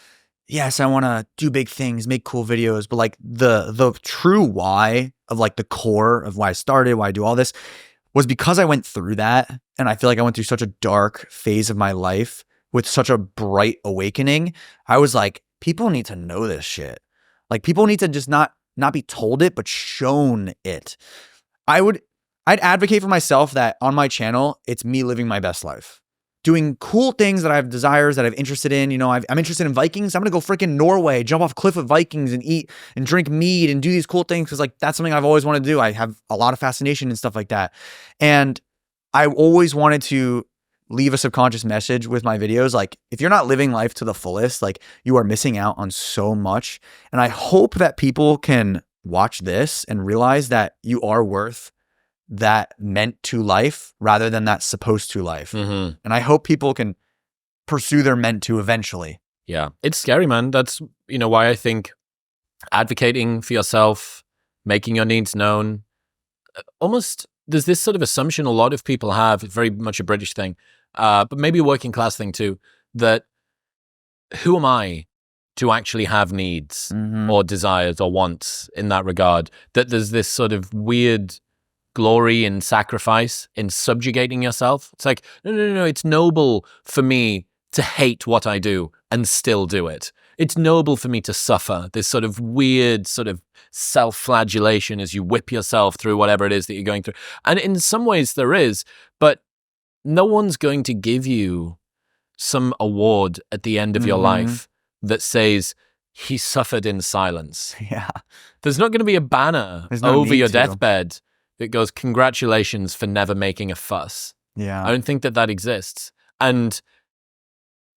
Speaker 2: Yes, I want to do big things, make cool videos, but like the true why of like the core of why I started, why I do all this, was because I went through that. And I feel like I went through such a dark phase of my life with such a bright awakening. I was like, people need to know this shit. Like, people need to just not be told it, but shown it. I'd advocate for myself that on my channel, it's me living my best life, doing cool things that I have desires that I'm interested in. You know, I'm interested in Vikings. I'm going to go freaking Norway, jump off a cliff with Vikings and eat and drink mead and do these cool things. Cause like, that's something I've always wanted to do. I have a lot of fascination and stuff like that. And I always wanted to leave a subconscious message with my videos. Like, if you're not living life to the fullest, like, you are missing out on so much. And I hope that people can watch this and realize that you are worth that meant to life rather than that supposed to life. And I hope people can pursue their meant to eventually.
Speaker 1: Yeah. It's scary, man. That's, you know, why I think advocating for yourself, making your needs known, almost there's this sort of assumption a lot of people have, it's very much a British thing, but maybe a working class thing too, that who am I to actually have needs or desires or wants in that regard? That there's this sort of weird glory in sacrifice, in subjugating yourself. It's like, no, it's noble for me to hate what I do and still do it. It's noble for me to suffer this sort of weird sort of self-flagellation as you whip yourself through whatever it is that you're going through. And in some ways there is, but no one's going to give you some award at the end of your life that says he suffered in silence.
Speaker 2: Yeah.
Speaker 1: There's not going to be a banner over your deathbed that goes, congratulations for never making a fuss.
Speaker 2: Yeah.
Speaker 1: I don't think that exists. And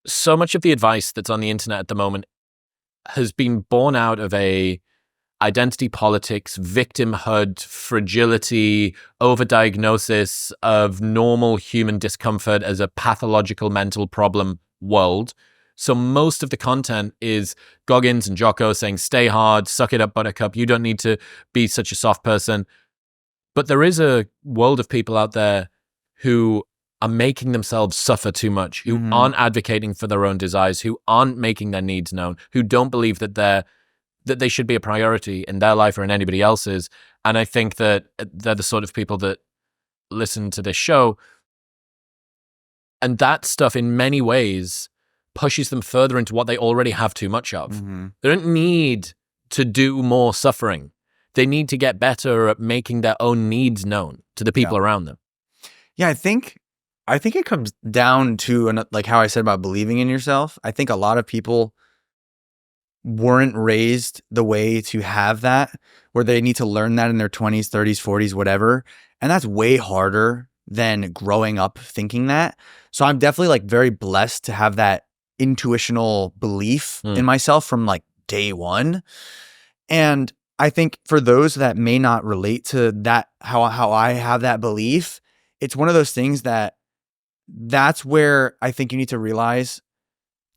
Speaker 1: so much of the advice that's on the internet at the moment has been born out of a identity politics, victimhood, fragility, overdiagnosis of normal human discomfort as a pathological mental problem world. So most of the content is Goggins and Jocko saying, stay hard, suck it up, buttercup. You don't need to be such a soft person. But there is a world of people out there who are making themselves suffer too much, who aren't advocating for their own desires, who aren't making their needs known, who don't believe that they should be a priority in their life or in anybody else's. And I think that they're the sort of people that listen to this show. And that stuff in many ways pushes them further into what they already have too much of. They don't need to do more suffering. They need to get better at making their own needs known to the people around them.
Speaker 2: Yeah, I think it comes down to, like how I said about believing in yourself. I think a lot of people weren't raised the way to have that, where they need to learn that in their 20s, 30s, 40s, whatever. And that's way harder than growing up thinking that. So I'm definitely like very blessed to have that intuitional belief in myself from like day one. And I think for those that may not relate to that, how I have that belief, it's one of those things that's where I think you need to realize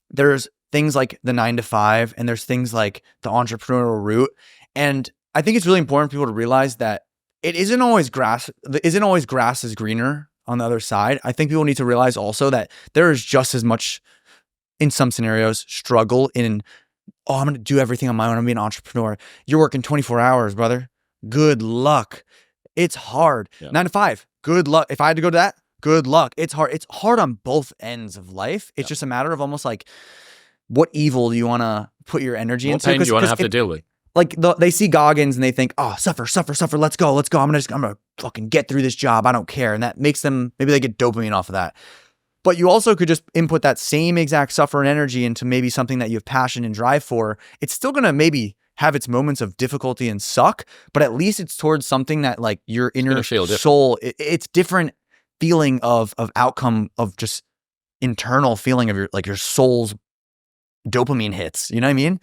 Speaker 2: there's things like the 9 to 5, and there's things like the entrepreneurial route. And I think it's really important for people to realize that it isn't always grass is greener on the other side. I think people need to realize also that there is just as much, in some scenarios, struggle in, oh, I'm going to do everything on my own. I'm going to be an entrepreneur. You're working 24 hours, brother. Good luck. It's hard. 9 to 5. Good luck. If I had to go to that, good luck. It's hard. It's hard on both ends of life. It's just a matter of almost like, what evil do you want to put your energy into?
Speaker 1: What pain do you want to have to deal with?
Speaker 2: Like they see Goggins and they think, oh, suffer. Let's go. I'm gonna fucking get through this job. I don't care. And that makes them, maybe they get dopamine off of that. But you also could just input that same exact suffer and energy into maybe something that you have passion and drive for. It's still going to maybe have its moments of difficulty and suck, but at least it's towards something that like your inner soul, it's different feeling of outcome of just internal feeling of your soul's dopamine hits. You know what I mean?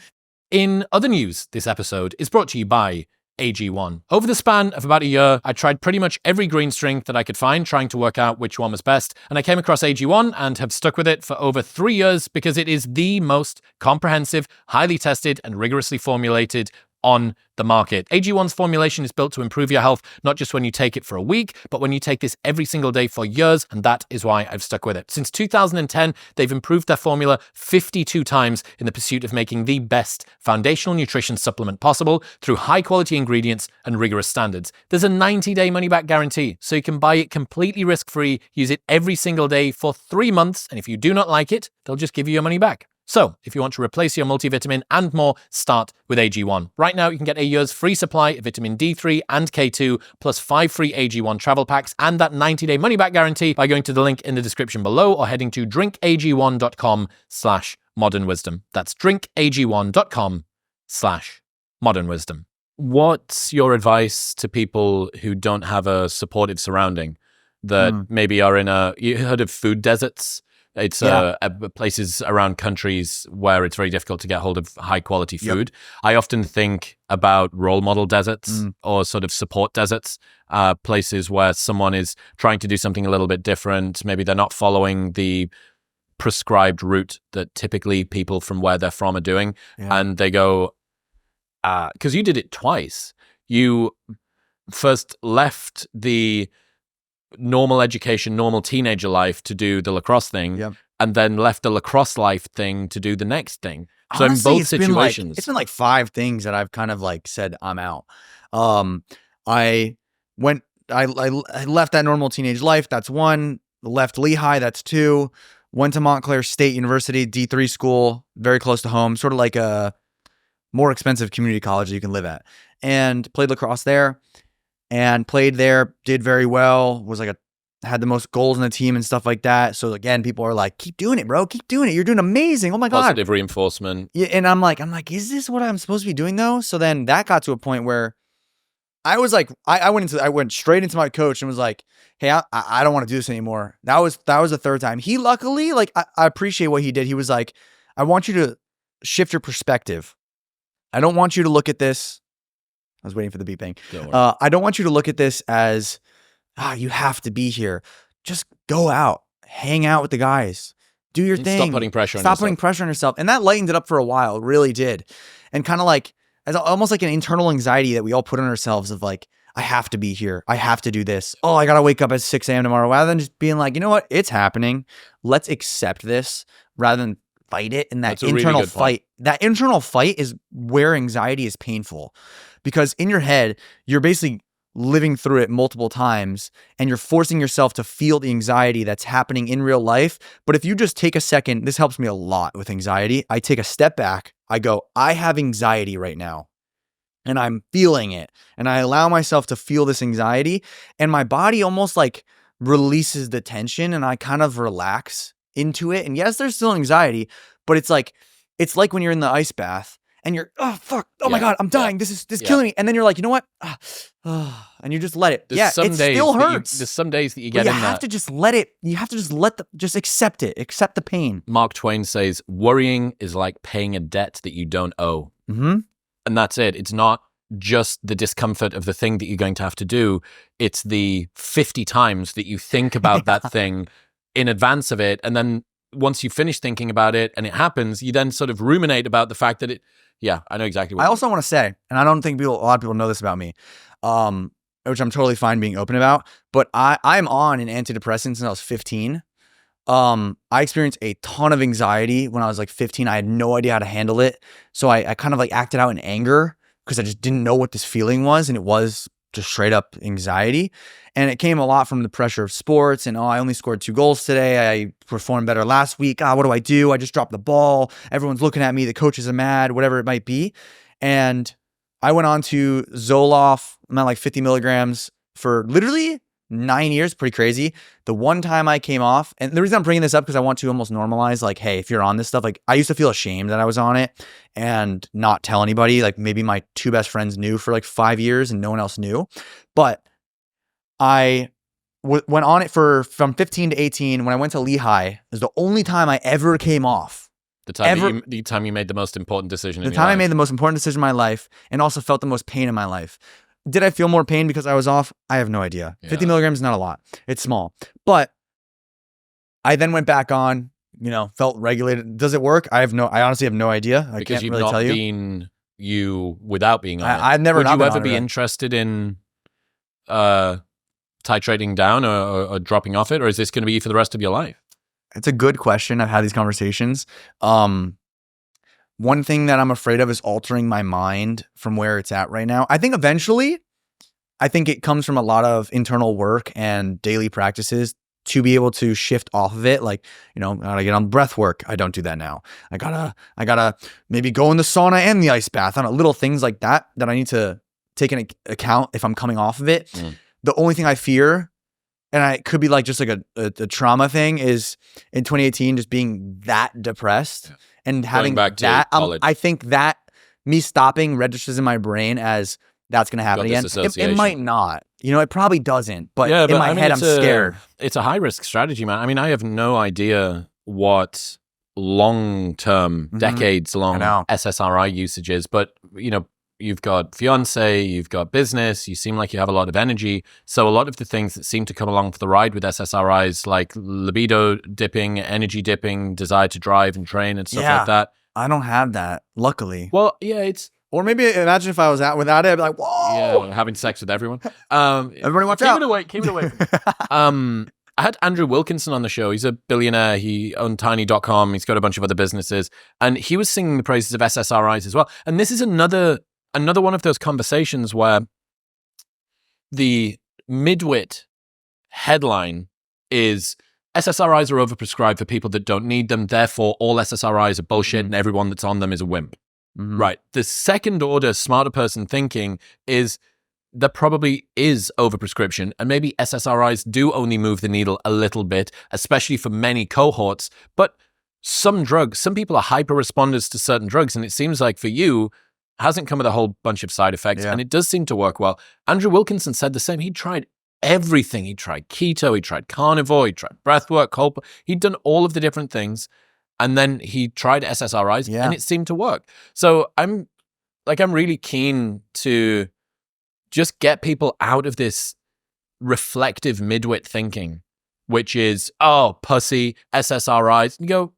Speaker 1: In other news, this episode is brought to you by AG1. Over the span of about a year, I tried pretty much every green strength that I could find, trying to work out which one was best, and I came across AG1 and have stuck with it for over 3 years because it is the most comprehensive, highly tested, and rigorously formulated on the market. AG1's formulation is built to improve your health, not just when you take it for a week, but when you take this every single day for years, and that is why I've stuck with it. Since 2010, they've improved their formula 52 times in the pursuit of making the best foundational nutrition supplement possible through high-quality ingredients and rigorous standards. There's a 90-day money-back guarantee, so you can buy it completely risk-free, use it every single day for 3 months, and if you do not like it, they'll just give you your money back. So, if you want to replace your multivitamin and more, start with AG1. Right now, you can get a year's free supply of vitamin D3 and K2, plus 5 free AG1 travel packs and that 90-day money-back guarantee by going to the link in the description below or heading to drinkag1.com/modernwisdom. That's drinkag1.com/modernwisdom. What's your advice to people who don't have a supportive surrounding that maybe are in you heard of food deserts? It's places around countries where it's very difficult to get hold of high quality food. I often think about role model deserts or sort of support deserts, places where someone is trying to do something a little bit different. Maybe they're not following the prescribed route that typically people from where they're from are doing. And they go, because you did it twice. You first left the normal education, normal teenager life to do the lacrosse thing, and then left the lacrosse life thing to do the next thing. So honestly, in both situations,
Speaker 2: it's been like 5 things that I've kind of like said I'm out. I left that normal teenage life. That's 1. Left Lehigh. That's 2. Went to Montclair State University, D3 school, very close to home, sort of like a more expensive community college you can live at, and played lacrosse there. And played there, did very well, had the most goals in the team and stuff like that. So again, people are like, keep doing it, bro. Keep doing it. You're doing amazing. Oh my God.
Speaker 1: Positive reinforcement.
Speaker 2: Yeah, and I'm like, is this what I'm supposed to be doing though? So then that got to a point where I was like, I went straight into my coach and was like, hey, I don't want to do this anymore. That was the 3rd time. He luckily, like, I appreciate what he did. He was like, I want you to shift your perspective. I don't want you to look at this. I was waiting for the beeping. I don't want you to look at this as, you have to be here. Just go out, hang out with the guys, do your thing.
Speaker 1: Stop putting pressure on yourself.
Speaker 2: Stop putting pressure on yourself. And that lightened it up for a while. It really did. And kind of like, as almost like an internal anxiety that we all put on ourselves of like, I have to be here. I have to do this. Oh, I got to wake up at 6 a.m. tomorrow. Rather than just being like, you know what? It's happening. Let's accept this rather than fight it. And that internal fight, that internal fight is where anxiety is painful. Because in your head, you're basically living through it multiple times and you're forcing yourself to feel the anxiety that's happening in real life. But if you just take a second, this helps me a lot with anxiety. I take a step back. I go, I have anxiety right now and I'm feeling it. And I allow myself to feel this anxiety and my body almost like releases the tension and I kind of relax into it. And yes, there's still anxiety, but it's like when you're in the ice bath. And you're, oh, fuck. Oh my God, I'm dying. This is killing me. And then you're like, you know what? And you just let it. It still hurts.
Speaker 1: There's some days that you get in that.
Speaker 2: You have to just let it. You have to just accept it. Accept the pain.
Speaker 1: Mark Twain says, worrying is like paying a debt that you don't owe. And that's it. It's not just the discomfort of the thing that you're going to have to do. It's the 50 times that you think about that thing in advance of it. And then once you finish thinking about it and it happens, you then sort of ruminate about the fact that I know exactly what
Speaker 2: I also want to say, and I don't think a lot of people know this about me, which I'm totally fine being open about, but I'm on an antidepressant since I was 15. I experienced a ton of anxiety when I was like 15. I had no idea how to handle it. So I kind of like acted out in anger because I just didn't know what this feeling was. And it was just straight up anxiety. And it came a lot from the pressure of sports and, I only scored 2 goals today. I performed better last week. What do I do? I just dropped the ball. Everyone's looking at me. The coaches are mad, whatever it might be. And I went on to Zoloft. I'm at like 50 milligrams for literally 9 years. Pretty crazy. The one time I came off, and the reason I'm bringing this up because I want to almost normalize, like, hey, if you're on this stuff, like I used to feel ashamed that I was on it and not tell anybody. Like maybe my 2 best friends knew for like 5 years and no one else knew. But I went on it from 15 to 18. When I went to Lehigh, it was the only time I ever came off.
Speaker 1: The time you made the most important decision in your life.
Speaker 2: The time I made the most important decision in my life and also felt the most pain in my life. Did I feel more pain because I was off? I have no idea. Yeah. 50 milligrams is not a lot. It's small. But I then went back on, felt regulated. Does it work? I honestly have no idea. I can't really tell you.
Speaker 1: Because you've not been you without being on it.
Speaker 2: I've never.
Speaker 1: Would you ever be interested in titrating down or dropping off it? Or is this going to be you for the rest of your life?
Speaker 2: It's a good question. I've had these conversations. One thing that I'm afraid of is altering my mind from where it's at right now. I think eventually, it comes from a lot of internal work and daily practices to be able to shift off of it. Like, I gotta get on breath work. I don't do that now. I gotta maybe go in the sauna and the ice bath. I don't know, little things like that I need to take into account if I'm coming off of it. The only thing I fear, and it could be like just like a trauma thing, is in 2018 just being that depressed. And having that, I think that me stopping registers in my brain as that's going to happen again. It might not. It probably doesn't. But in my head, I'm scared.
Speaker 1: It's a high-risk strategy, man. I mean, I have no idea what long-term, decades-long SSRI usage is. But, you've got fiance, you've got business, you seem like you have a lot of energy. So a lot of the things that seem to come along for the ride with SSRIs, like libido dipping, energy dipping, desire to drive and train and stuff like that.
Speaker 2: I don't have that, luckily.
Speaker 1: Well, yeah,
Speaker 2: or maybe imagine if I was out without it, I'd be like, whoa.
Speaker 1: Yeah, having sex with everyone.
Speaker 2: Everybody watch out.
Speaker 1: Keep it away. I had Andrew Wilkinson on the show. He's a billionaire. He owned Tiny.com. He's got a bunch of other businesses. And he was singing the praises of SSRIs as well. And this is another one of those conversations where the midwit headline is SSRIs are overprescribed for people that don't need them. Therefore, all SSRIs are bullshit and everyone that's on them is a wimp. Right. The second order smarter person thinking is there probably is overprescription and maybe SSRIs do only move the needle a little bit, especially for many cohorts. But some people are hyper responders to certain drugs. And it seems like for you, hasn't come with a whole bunch of side effects, and it does seem to work well. Andrew Wilkinson said the same. He tried everything. He tried keto, he tried carnivore, he tried breathwork, cold. He'd done all of the different things, and then he tried SSRIs, and it seemed to work. So I'm really keen to just get people out of this reflective midwit thinking, which is, pussy, SSRIs. And you go,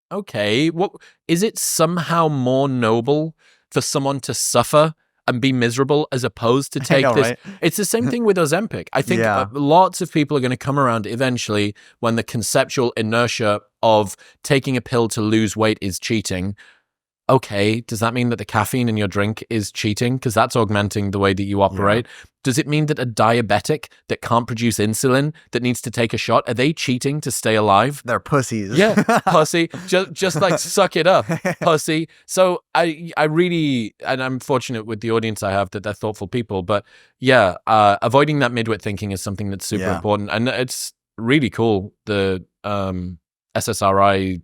Speaker 1: okay, what is it somehow more noble for someone to suffer and be miserable as opposed to take this? Right? It's the same thing with Ozempic. I think lots of people are going to come around eventually when the conceptual inertia of taking a pill to lose weight is cheating. Okay, does that mean that the caffeine in your drink is cheating? Because that's augmenting the way that you operate. Yeah. Does it mean that a diabetic that can't produce insulin that needs to take a shot, are they cheating to stay alive?
Speaker 2: They're pussies.
Speaker 1: Yeah, pussy. Just like suck it up, pussy. So I really, and I'm fortunate with the audience I have that they're thoughtful people. But yeah, avoiding that midwit thinking is something that's super important. And it's really cool, the SSRI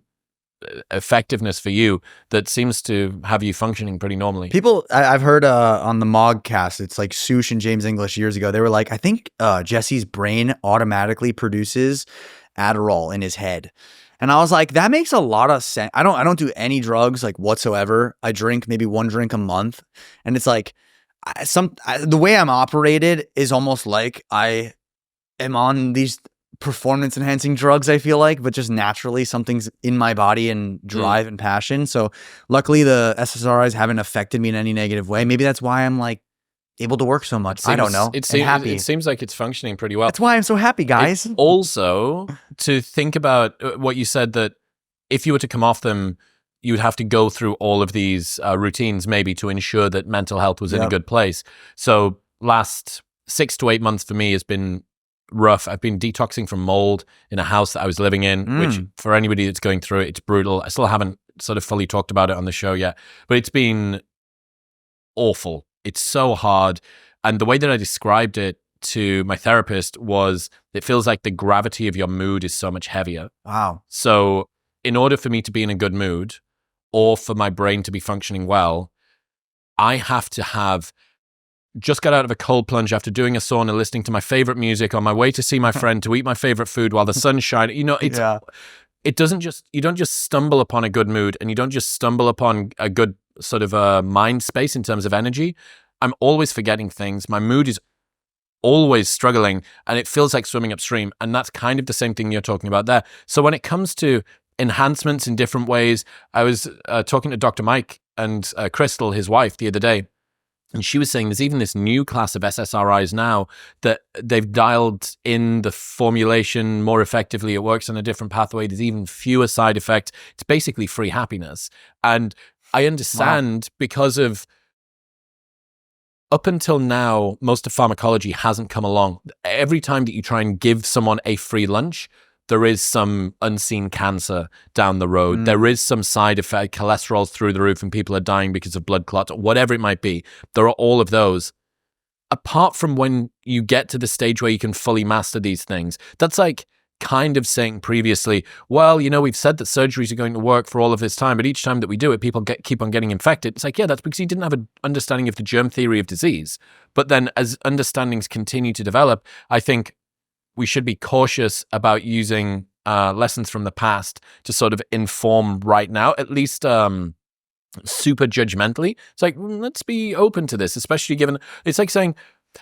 Speaker 1: effectiveness for you that seems to have you functioning pretty normally.
Speaker 2: People, I've heard on the Mogcast, it's like Sush and James English years ago, they were like, I think Jesse's brain automatically produces Adderall in his head. And I was like, that makes a lot of sense. I don't do any drugs like whatsoever. I drink maybe 1 drink a month. And it's like the way I'm operated is almost like I am on these performance enhancing drugs, I feel like, but just naturally something's in my body and drive and passion. So luckily the SSRIs haven't affected me in any negative way. Maybe that's why I'm like able to work so much. I don't know.
Speaker 1: It
Speaker 2: happy.
Speaker 1: It seems like it's functioning pretty well.
Speaker 2: That's why I'm so happy, guys.
Speaker 1: Also, to think about what you said, that if you were to come off them, you would have to go through all of these routines maybe to ensure that mental health was in a good place. So last 6 to 8 months for me has been rough. I've been detoxing from mold in a house that I was living in, which for anybody that's going through it, it's brutal. I still haven't sort of fully talked about it on the show yet, but it's been awful. It's so hard. And the way that I described it to my therapist was, it feels like the gravity of your mood is so much heavier.
Speaker 2: Wow.
Speaker 1: So in order for me to be in a good mood, or for my brain to be functioning well, I have to have just got out of a cold plunge after doing a sauna, listening to my favorite music on my way to see my friend, to eat my favorite food while the sun's shining. You know, it doesn't just, you don't just stumble upon a good mood, and you don't just stumble upon a good sort of a mind space in terms of energy. I'm always forgetting things. My mood is always struggling, and it feels like swimming upstream. And that's kind of the same thing you're talking about there. So when it comes to enhancements in different ways, I was talking to Dr. Mike and Crystal, his wife, the other day, and she was saying there's even this new class of SSRIs now that they've dialed in the formulation more effectively. It works on a different pathway. There's even fewer side effects. It's basically free happiness. And I understand because of, up until now, most of pharmacology hasn't come along. Every time that you try and give someone a free lunch, there is some unseen cancer down the road. There is some side effect, cholesterol's through the roof and people are dying because of blood clots, whatever it might be. There are all of those. Apart from when you get to the stage where you can fully master these things, that's like kind of saying previously, well, you know, we've said that surgeries are going to work for all of this time, but each time that we do it, people keep on getting infected. It's like, yeah, that's because you didn't have an understanding of the germ theory of disease. But then as understandings continue to develop, I think we should be cautious about using lessons from the past to sort of inform right now, at least super judgmentally. It's like, let's be open to this, especially given, it's like saying,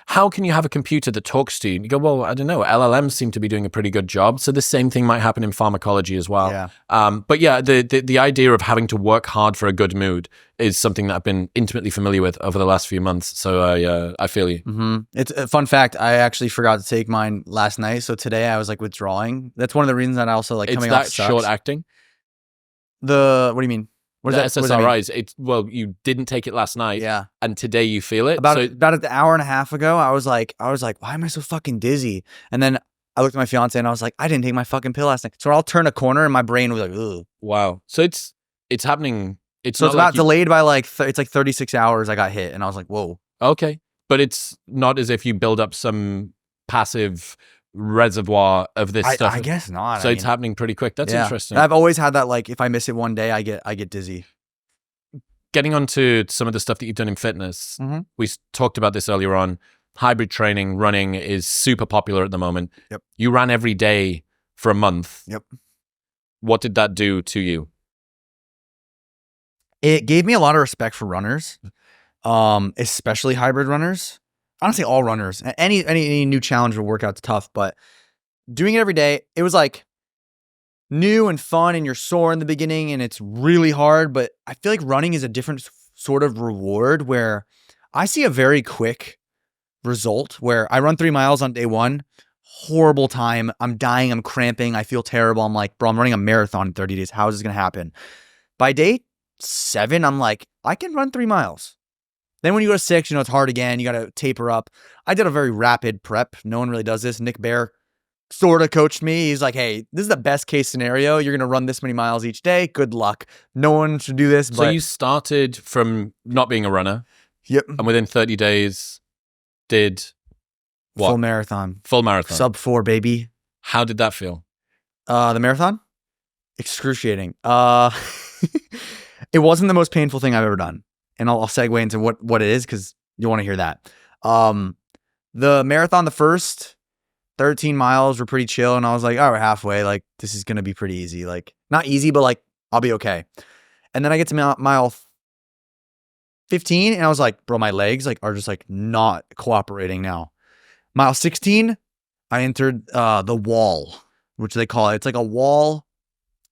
Speaker 1: how can you have a computer that talks to you? And you go, well, I don't know, LLMs seem to be doing a pretty good job. So the same thing might happen in pharmacology as well.
Speaker 2: Yeah.
Speaker 1: But yeah, the idea of having to work hard for a good mood is something that I've been intimately familiar with over the last few months. So I feel you.
Speaker 2: It's a fun fact. I actually forgot to take mine last night. So today I was like withdrawing. That's one of the reasons that I also like coming off sucks.
Speaker 1: It's that short acting?
Speaker 2: What do you mean?
Speaker 1: What is that? SSRIs. Well, you didn't take it last night.
Speaker 2: Yeah.
Speaker 1: And today you feel it.
Speaker 2: About an hour and a half ago, I was like, why am I so fucking dizzy? And then I looked at my fiance and I was like, I didn't take my fucking pill last night. So I'll turn a corner and my brain was like, ugh.
Speaker 1: Wow. So it's happening.
Speaker 2: It's about delayed by like, it's like 36 hours I got hit. And I was like, whoa.
Speaker 1: Okay. But it's not as if you build up some passive reservoir of this stuff.
Speaker 2: I guess not.
Speaker 1: So it's happening pretty quick. That's interesting.
Speaker 2: I've always had that, like, if I miss it one day, I get dizzy.
Speaker 1: Getting onto some of the stuff that you've done in fitness, we talked about this earlier on. Hybrid training, running is super popular at the moment.
Speaker 2: Yep.
Speaker 1: You ran every day for a month.
Speaker 2: Yep.
Speaker 1: What did that do to you?
Speaker 2: It gave me a lot of respect for runners, especially hybrid runners. Honestly, all runners. Any new challenge or workout's tough, but doing it every day, it was like new and fun, and you're sore in the beginning and it's really hard, but I feel like running is a different sort of reward where I see a very quick result where I run 3 miles on day 1, horrible time. I'm dying. I'm cramping. I feel terrible. I'm like, bro, I'm running a marathon in 30 days. How is this going to happen? By day 7, I'm like, I can run 3 miles. Then when you go to 6, you know, it's hard again. You got to taper up. I did a very rapid prep. No one really does this. Nick Bear sort of coached me. He's like, hey, this is the best case scenario. You're going to run this many miles each day. Good luck. No one should do this.
Speaker 1: So you started from not being a runner.
Speaker 2: Yep.
Speaker 1: And within 30 days did what?
Speaker 2: Full marathon.
Speaker 1: Full marathon.
Speaker 2: Sub 4, baby.
Speaker 1: How did that feel?
Speaker 2: The marathon? Excruciating. It wasn't the most painful thing I've ever done. And I'll segue into what it is because you want to hear that. The marathon, the first 13 miles were pretty chill. And I was like, oh, we're halfway. Like, this is going to be pretty easy. Like, not easy, but like, I'll be okay. And then I get to mile 15 and I was like, bro, my legs like are just like not cooperating now. Mile 16, I entered the wall, which they call it. It's like a wall.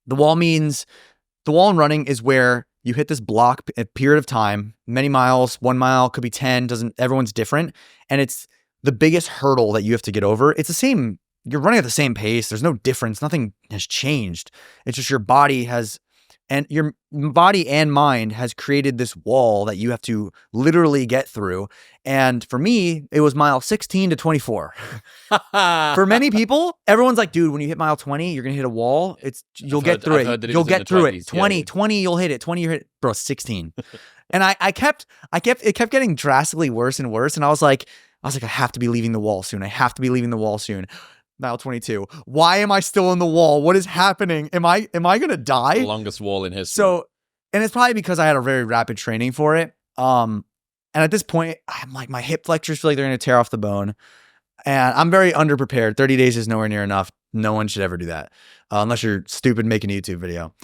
Speaker 2: The wall in running is where you hit this block a period of time, many miles, 1 mile, could be 10, everyone's different. And it's the biggest hurdle that you have to get over. It's the same, you're running at the same pace. There's no difference. Nothing has changed. It's just your body and mind has created this wall that you have to literally get through. And for me, it was mile 16 to 24. For many people, everyone's like, dude, when you hit mile 20, you're going to hit a wall. You'll get through it. You'll get through it. 20, you'll hit it. 20, you'll hit it. Bro, 16. And it kept getting drastically worse and worse. And I was like, I have to be leaving the wall soon. I have to be leaving the wall soon. Mile 22. Why am I still in the wall? What is happening? Am I going to die?
Speaker 1: The longest wall in history.
Speaker 2: So, and it's probably because I had a very rapid training for it. And at this point, I'm like, my hip flexors feel like they're going to tear off the bone. And I'm very underprepared. 30 days is nowhere near enough. No one should ever do that. Unless you're stupid making a YouTube video.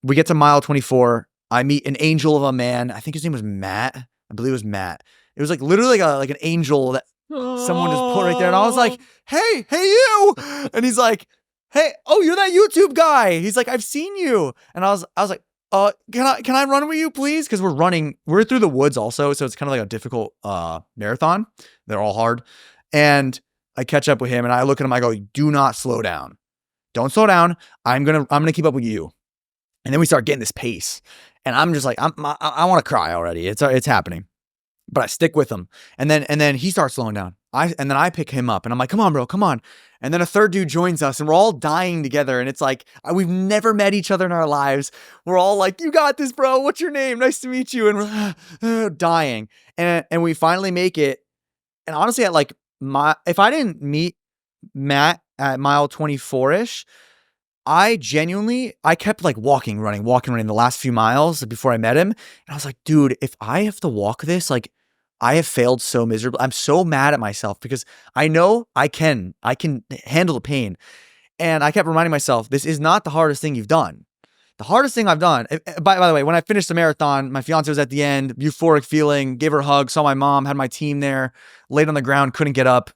Speaker 2: We get to mile 24. I meet an angel of a man. I think his name was Matt. I believe it was Matt. It was like literally like an angel that someone just put right there. And I was like, hey, you. And he's like, hey, oh, you're that YouTube guy. He's like, I've seen you. And I was like, can I run with you, please? Because we're through the woods also. So it's kind of like a difficult marathon. They're all hard. And I catch up with him and I look at him, I go, do not slow down. Don't slow down. I'm gonna keep up with you. And then we start getting this pace. And I'm just like, I want to cry already. It's happening. But I stick with him. And then he starts slowing down. And then I pick him up and I'm like, come on, bro, come on. And then a third dude joins us and we're all dying together. And it's like, we've never met each other in our lives. We're all like, you got this, bro. What's your name? Nice to meet you. And we're dying. And we finally make it. And honestly, if I didn't meet Matt at mile 24-ish, I kept like walking, running the last few miles before I met him. And I was like, dude, if I have to walk this, like I have failed so miserably. I'm so mad at myself because I know I can handle the pain. And I kept reminding myself, this is not the hardest thing you've done. The hardest thing I've done, by the way, when I finished the marathon, my fiance was at the end, euphoric feeling, gave her a hug, saw my mom, had my team there, laid on the ground, couldn't get up,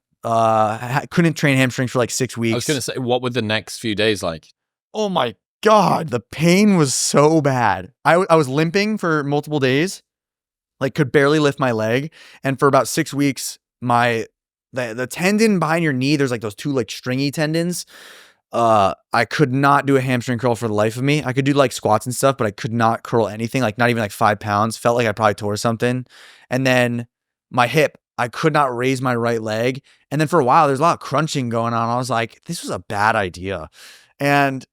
Speaker 2: couldn't train hamstrings for like 6 weeks.
Speaker 1: I was going to say, what were the next few days like?
Speaker 2: Oh my God, the pain was so bad. I was limping for multiple days, like could barely lift my leg. And for about 6 weeks, the tendon behind your knee, there's like those two like stringy tendons. I could not do a hamstring curl for the life of me. I could do like squats and stuff, but I could not curl anything, like not even like 5 pounds. Felt like I probably tore something. And then my hip, I could not raise my right leg. And then for a while, there's a lot of crunching going on. I was like, this was a bad idea. And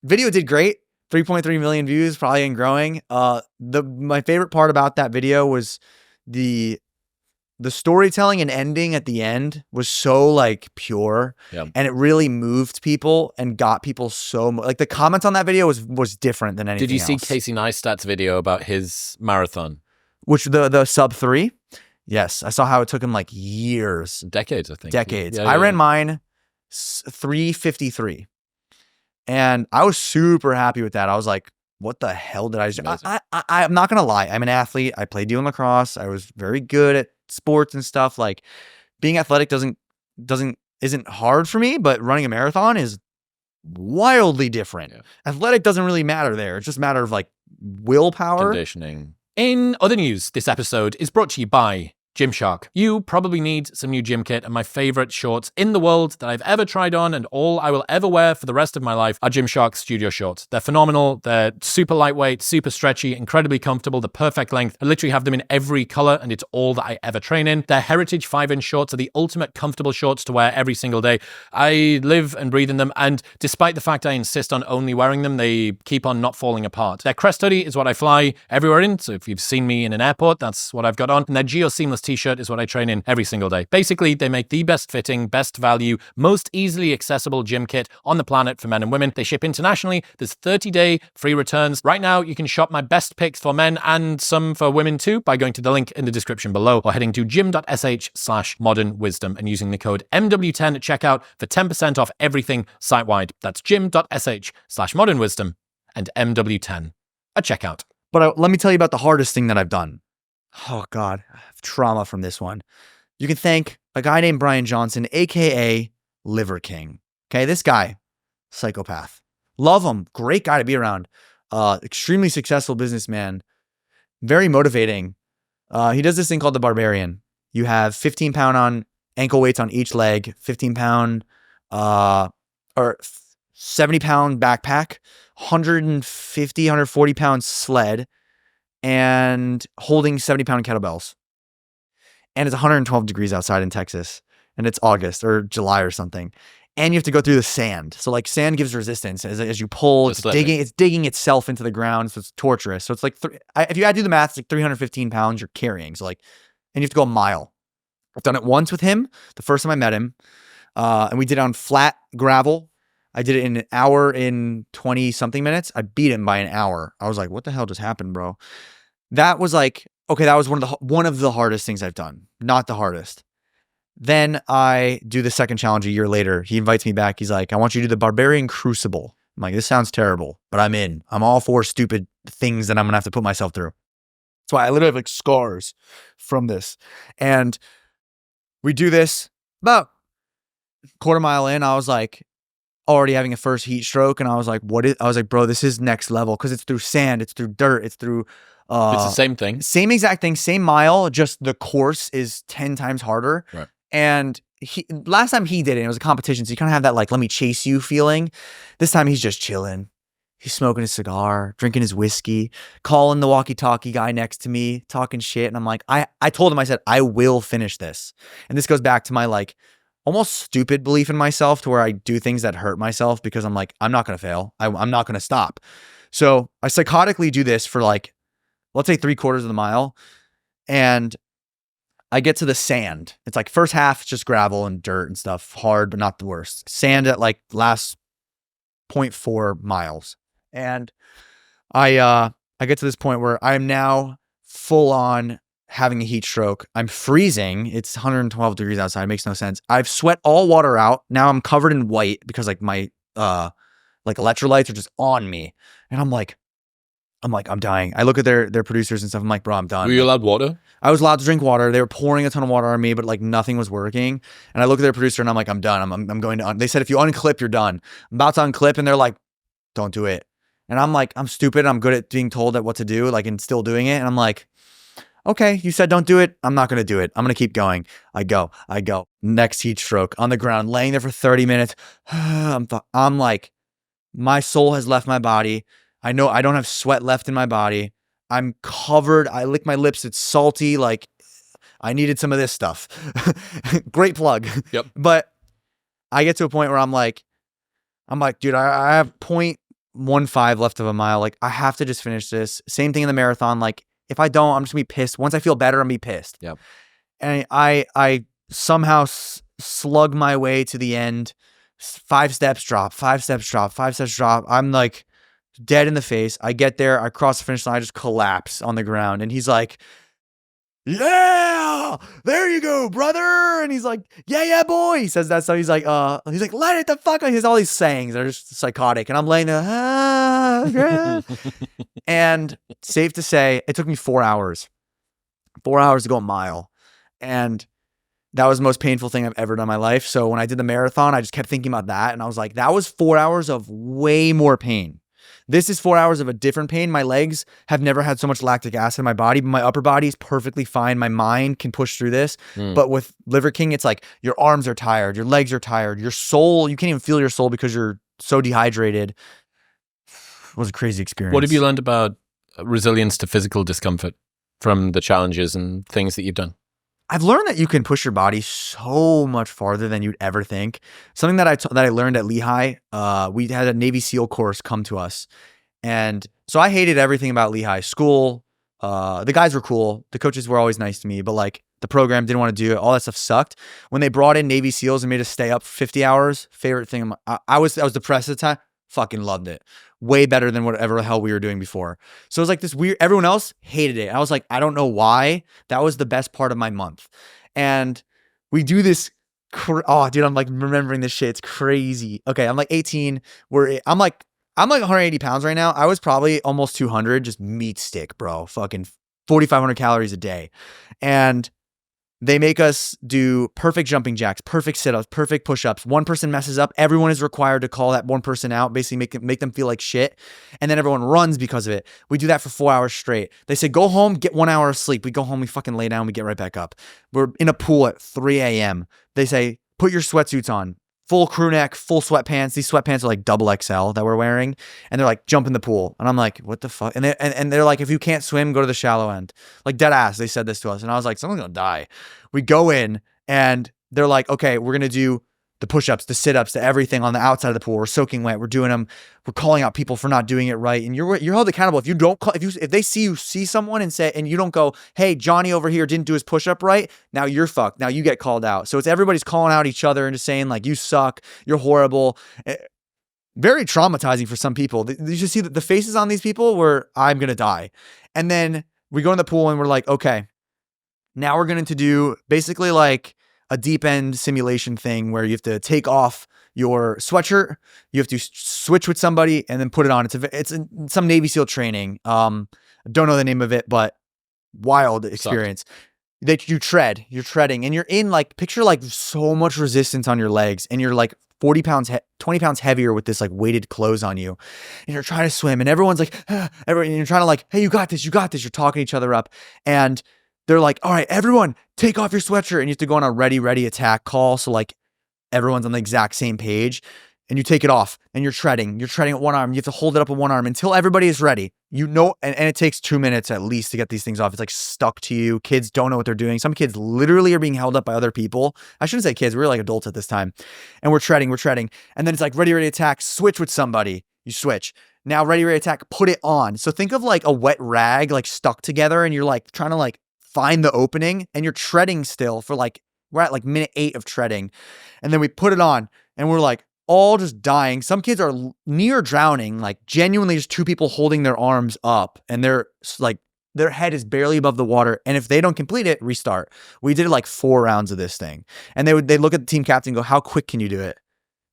Speaker 2: video did great. 3.3 million views, probably and growing. My favorite part about that video was the storytelling and ending at the end was so like pure, and it really moved people and got people so like the comments on that video was different than anything.
Speaker 1: Did you see
Speaker 2: else.
Speaker 1: Casey Neistat's video about his marathon?
Speaker 2: Which the sub 3? Yes, I saw how it took him like years,
Speaker 1: decades. I think
Speaker 2: decades.
Speaker 1: Yeah,
Speaker 2: I ran mine 3:53. And I was super happy with that. I was like, what the hell did I do? I'm not going to lie. I'm an athlete. I played lacrosse. I was very good at sports and stuff. Like being athletic isn't hard for me, but running a marathon is wildly different. Yeah. Athletic doesn't really matter there. It's just a matter of like willpower.
Speaker 1: Conditioning. In other news, this episode is brought to you by Gymshark. You probably need some new gym kit, and my favorite shorts in the world that I've ever tried on and all I will ever wear for the rest of my life are Gymshark Studio shorts. They're phenomenal. They're super lightweight, super stretchy, incredibly comfortable, the perfect length. I literally have them in every color, and it's all that I ever train in. Their Heritage 5-inch shorts are the ultimate comfortable shorts to wear every single day. I live and breathe in them, and despite the fact I insist on only wearing them, they keep on not falling apart. Their Crest hoodie is what I fly everywhere in, so if you've seen me in an airport, that's what I've got on. And their Geo Seamless t-shirt is what I train in every single day. Basically, they make the best fitting, best value, most easily accessible gym kit on the planet for men and women. They ship internationally. There's 30-day free returns. Right now, you can shop my best picks for men and some for women too by going to the link in the description below or heading to gym.sh/modernwisdom and using the code MW10 at checkout for 10% off everything site-wide. That's gym.sh/modernwisdom and MW10 at checkout.
Speaker 2: But let me tell you about the hardest thing that I've done. Oh God, I have trauma from this one. you can thank a guy named Brian Johnson, aka Liver King. Okay, this guy, psychopath. Love him. Great guy to be around. Extremely successful businessman. Very motivating. He does this thing called the Barbarian. You have 15-pound on ankle weights on each leg, 15-pound or 70-pound backpack, 150, 140-pound sled, and holding 70-pound kettlebells. And it's 112 degrees outside in Texas, and it's August or July or something. And you have to go through the sand. So like sand gives resistance as you pull. It's digging itself into the ground, so it's torturous. So it's like if you do the math, it's like 315 pounds you're carrying. So like, and you have to go a mile. I've done it once with him. The first time I met him, and we did it on flat gravel. I did it in an hour in 20 something minutes. I beat him by an hour. I was like, what the hell just happened, bro? That was like, okay, that was one of the hardest things I've done. Not the hardest. Then I do the second challenge a year later. He invites me back. He's like, I want you to do the Barbarian Crucible. I'm like, this sounds terrible, but I'm in. I'm all for stupid things that I'm going to have to put myself through. That's why I literally have like scars from this. And we do this about quarter mile in. I was like, already having a first heat stroke. And I was like, I was like, bro, this is next level. Cause it's through sand. It's through dirt. It's through,
Speaker 1: it's the same thing.
Speaker 2: Same exact thing. Same mile. Just the course is 10 times harder.
Speaker 1: Right.
Speaker 2: And last time he did it was a competition. So you kind of have that like, let me chase you feeling. This time he's just chilling. He's smoking his cigar, drinking his whiskey, calling the walkie-talkie guy next to me, talking shit. And I'm like, I told him, I said, I will finish this. And this goes back to my like almost stupid belief in myself to where I do things that hurt myself because I'm like, I'm not going to fail. I'm not going to stop. So I psychotically do this for like, let's say 3/4 of the mile. And I get to the sand. It's like first half, just gravel and dirt and stuff. Hard, but not the worst. Sand at like last 0.4 miles. And I get to this point where I'm now full on having a heat stroke. I'm freezing. It's 112 degrees outside. It makes no sense. I've sweat all water out. Now I'm covered in white because like my like electrolytes are just on me. And I'm like, I'm dying. I look at their producers and stuff. I'm like, bro, I'm done.
Speaker 1: Were you allowed water?
Speaker 2: I was allowed to drink water. They were pouring a ton of water on me, but like nothing was working. And I look at their producer and I'm like, I'm done. I'm going to, they said, if you unclip, you're done. I'm about to unclip and they're like, don't do it. And I'm like, I'm stupid. I'm good at being told what to do, like, and still doing it. And I'm like, okay, you said don't do it. I'm not going to do it. I'm going to keep going. I go. Next heat stroke on the ground, laying there for 30 minutes. I'm like, my soul has left my body. I know I don't have sweat left in my body. I'm covered. I lick my lips. It's salty. Like I needed some of this stuff. Great plug.
Speaker 1: Yep.
Speaker 2: But I get to a point where I'm like, dude, I have 0.15 left of a mile. Like I have to just finish this. Same thing in the marathon. Like if I don't, I'm just gonna be pissed. Once I feel better, I'm gonna be pissed.
Speaker 1: Yep.
Speaker 2: And I somehow slug my way to the end. 5 steps drop, 5 steps drop, 5 steps drop. I'm like dead in the face. I get there, I cross the finish line, I just collapse on the ground. And he's like, yeah, there you go, brother. And he's like, yeah, boy. He says that stuff. He's like, let it the fuck out. He has all these sayings that are just psychotic. And I'm laying there, yeah. And safe to say, it took me 4 hours. 4 hours to go a mile. And that was the most painful thing I've ever done in my life. So when I did the marathon, I just kept thinking about that. And I was like, that was 4 hours of way more pain. This is 4 hours of a different pain. My legs have never had so much lactic acid in my body, but my upper body is perfectly fine. My mind can push through this. But with Liver King, it's like your arms are tired, your legs are tired, your soul, you can't even feel your soul because you're so dehydrated. It was a crazy experience.
Speaker 1: What have you learned about resilience to physical discomfort from the challenges and things that you've done?
Speaker 2: I've learned that you can push your body so much farther than you'd ever think. Something that I learned at Lehigh, we had a Navy SEAL course come to us. And so I hated everything about Lehigh. School, the guys were cool. The coaches were always nice to me, but like the program didn't want to do it. All that stuff sucked. When they brought in Navy SEALs and made us stay up 50 hours, favorite thing. I was depressed at the time. Fucking loved it. Way better than whatever the hell we were doing before. So it was like this weird, everyone else hated it. I was like, I don't know why. That was the best part of my month. And we do this, oh dude, I'm like remembering this shit. It's crazy. Okay, I'm like 18. I'm like 180 pounds right now. I was probably almost 200, just meat stick, bro. Fucking 4,500 calories a day. And They make us do perfect jumping jacks, perfect sit-ups, perfect push-ups. One person messes up, everyone is required to call that one person out, basically make them feel like shit. And then everyone runs because of it. We do that for 4 hours straight. They say, go home, get 1 hour of sleep. We go home, we fucking lay down, we get right back up. We're in a pool at 3 a.m. They say, put your sweatsuits on. Full crew neck, full sweatpants. These sweatpants are like double XL that we're wearing. And they're like, jump in the pool. And I'm like, what the fuck? And they're like, if you can't swim, go to the shallow end. Like dead ass, they said this to us. And I was like, someone's gonna die. We go in and they're like, okay, we're gonna do the push-ups, the sit-ups, the everything on the outside of the pool. We're soaking wet. We're doing them. We're calling out people for not doing it right. And you're held accountable. If you don't call, if they see someone and say, and you don't go, hey, Johnny over here didn't do his push-up right. Now you're fucked. Now you get called out. So it's everybody's calling out each other and just saying like, you suck. You're horrible. Very traumatizing for some people. You should see the faces on these people where I'm going to die. And then we go in the pool and we're like, okay, now we're going to do basically like a deep end simulation thing where you have to take off your sweatshirt, you have to switch with somebody and then put it on. It's some Navy SEAL training. Don't know the name of it, but wild experience. That you're treading and you're in like, picture like so much resistance on your legs and you're like 40 pounds, 20 pounds heavier with this like weighted clothes on you. And you're trying to swim and everyone's like, and you're trying to like, hey, you got this. You're talking each other up. And they're like, all right, everyone take off your sweatshirt. And you have to go on a ready attack call. So like everyone's on the exact same page and you take it off and you're treading at one arm. You have to hold it up with one arm until everybody is ready. And it takes 2 minutes at least to get these things off. It's like stuck to you. Kids don't know what they're doing. Some kids literally are being held up by other people. I shouldn't say kids. We were like adults at this time. And we're treading. And then it's like ready attack, switch with somebody. You switch. Now ready attack, put it on. So think of like a wet rag like stuck together and you're like trying to like find the opening and you're treading still for like, we're at like minute 8 of treading. And then we put it on and we're like all just dying. Some kids are near drowning, like genuinely just 2 people holding their arms up and they're like, their head is barely above the water. And if they don't complete it, restart. We did like 4 rounds of this thing. And they look at the team captain and go, how quick can you do it?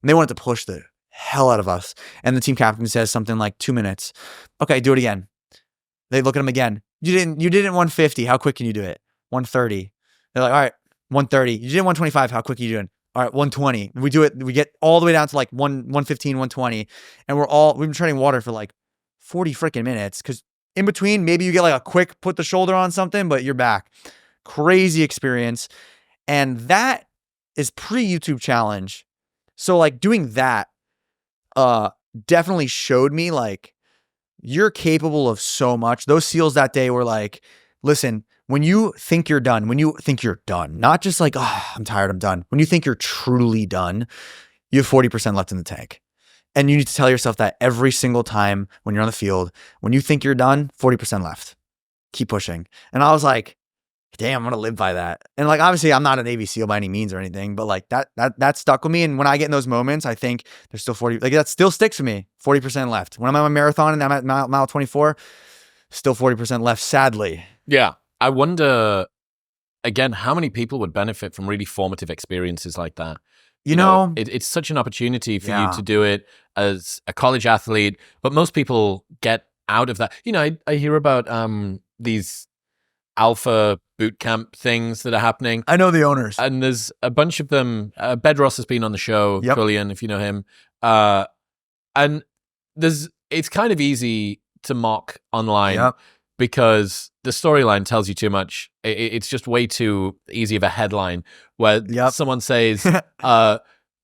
Speaker 2: And they wanted to push the hell out of us. And the team captain says something like 2 minutes. Okay, do it again. They look at him again. You did it in 150. How quick can you do it? 130. They're like, all right, 130. You did it 125. How quick are you doing? All right, 120. We do it. We get all the way down to like 115, 120. And we've been treading water for like 40 freaking minutes. Cause in between, maybe you get like a quick put the shoulder on something, but you're back. Crazy experience. And that is pre-YouTube challenge. So like doing that, definitely showed me like, you're capable of so much. Those SEALs that day were like, listen, when you think you're done, not just like, oh, I'm tired, I'm done. When you think you're truly done, you have 40% left in the tank. And you need to tell yourself that every single time when you're on the field, when you think you're done, 40% left. Keep pushing. And I was like, damn, I'm going to live by that. And like, obviously I'm not a Navy SEAL by any means or anything, but like that stuck with me. And when I get in those moments, I think there's still 40, like that still sticks with me, 40% left. When I'm on a marathon and I'm at mile 24, still 40% left, sadly.
Speaker 1: Yeah. I wonder, again, how many people would benefit from really formative experiences like that?
Speaker 2: You know,
Speaker 1: it's such an opportunity for you to do it as a college athlete, but most people get out of that. You know, I hear about these alpha boot camp things that are happening.
Speaker 2: I know the owners.
Speaker 1: And there's a bunch of them. Bedros has been on the show, Julian, if you know him. And it's kind of easy to mock online because the storyline tells you too much. It's just way too easy of a headline where someone says,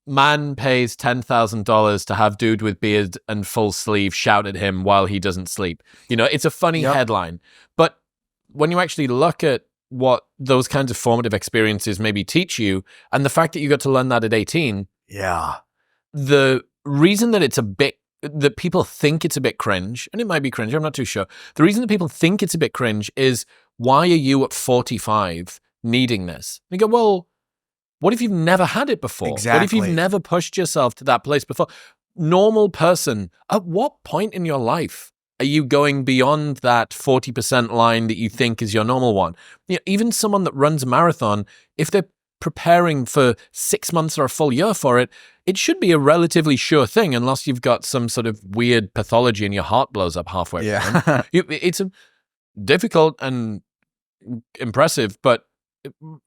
Speaker 1: man pays $10,000 to have dude with beard and full sleeve shout at him while he doesn't sleep. You know, it's a funny headline. But when you actually look at what those kinds of formative experiences maybe teach you, and the fact that you got to learn that at 18, the reason that that people think it's a bit cringe, and it might be cringe, I'm not too sure. The reason that people think it's a bit cringe is, why are you at 45 needing this? And you go, well, what if you've never had it before?
Speaker 2: Exactly.
Speaker 1: What if you've never pushed yourself to that place before? Normal person, at what point in your life are you going beyond that 40% line that you think is your normal one? You know, even someone that runs a marathon, if they're preparing for 6 months or a full year for it, it should be a relatively sure thing, unless you've got some sort of weird pathology and your heart blows up halfway. It's difficult and impressive, but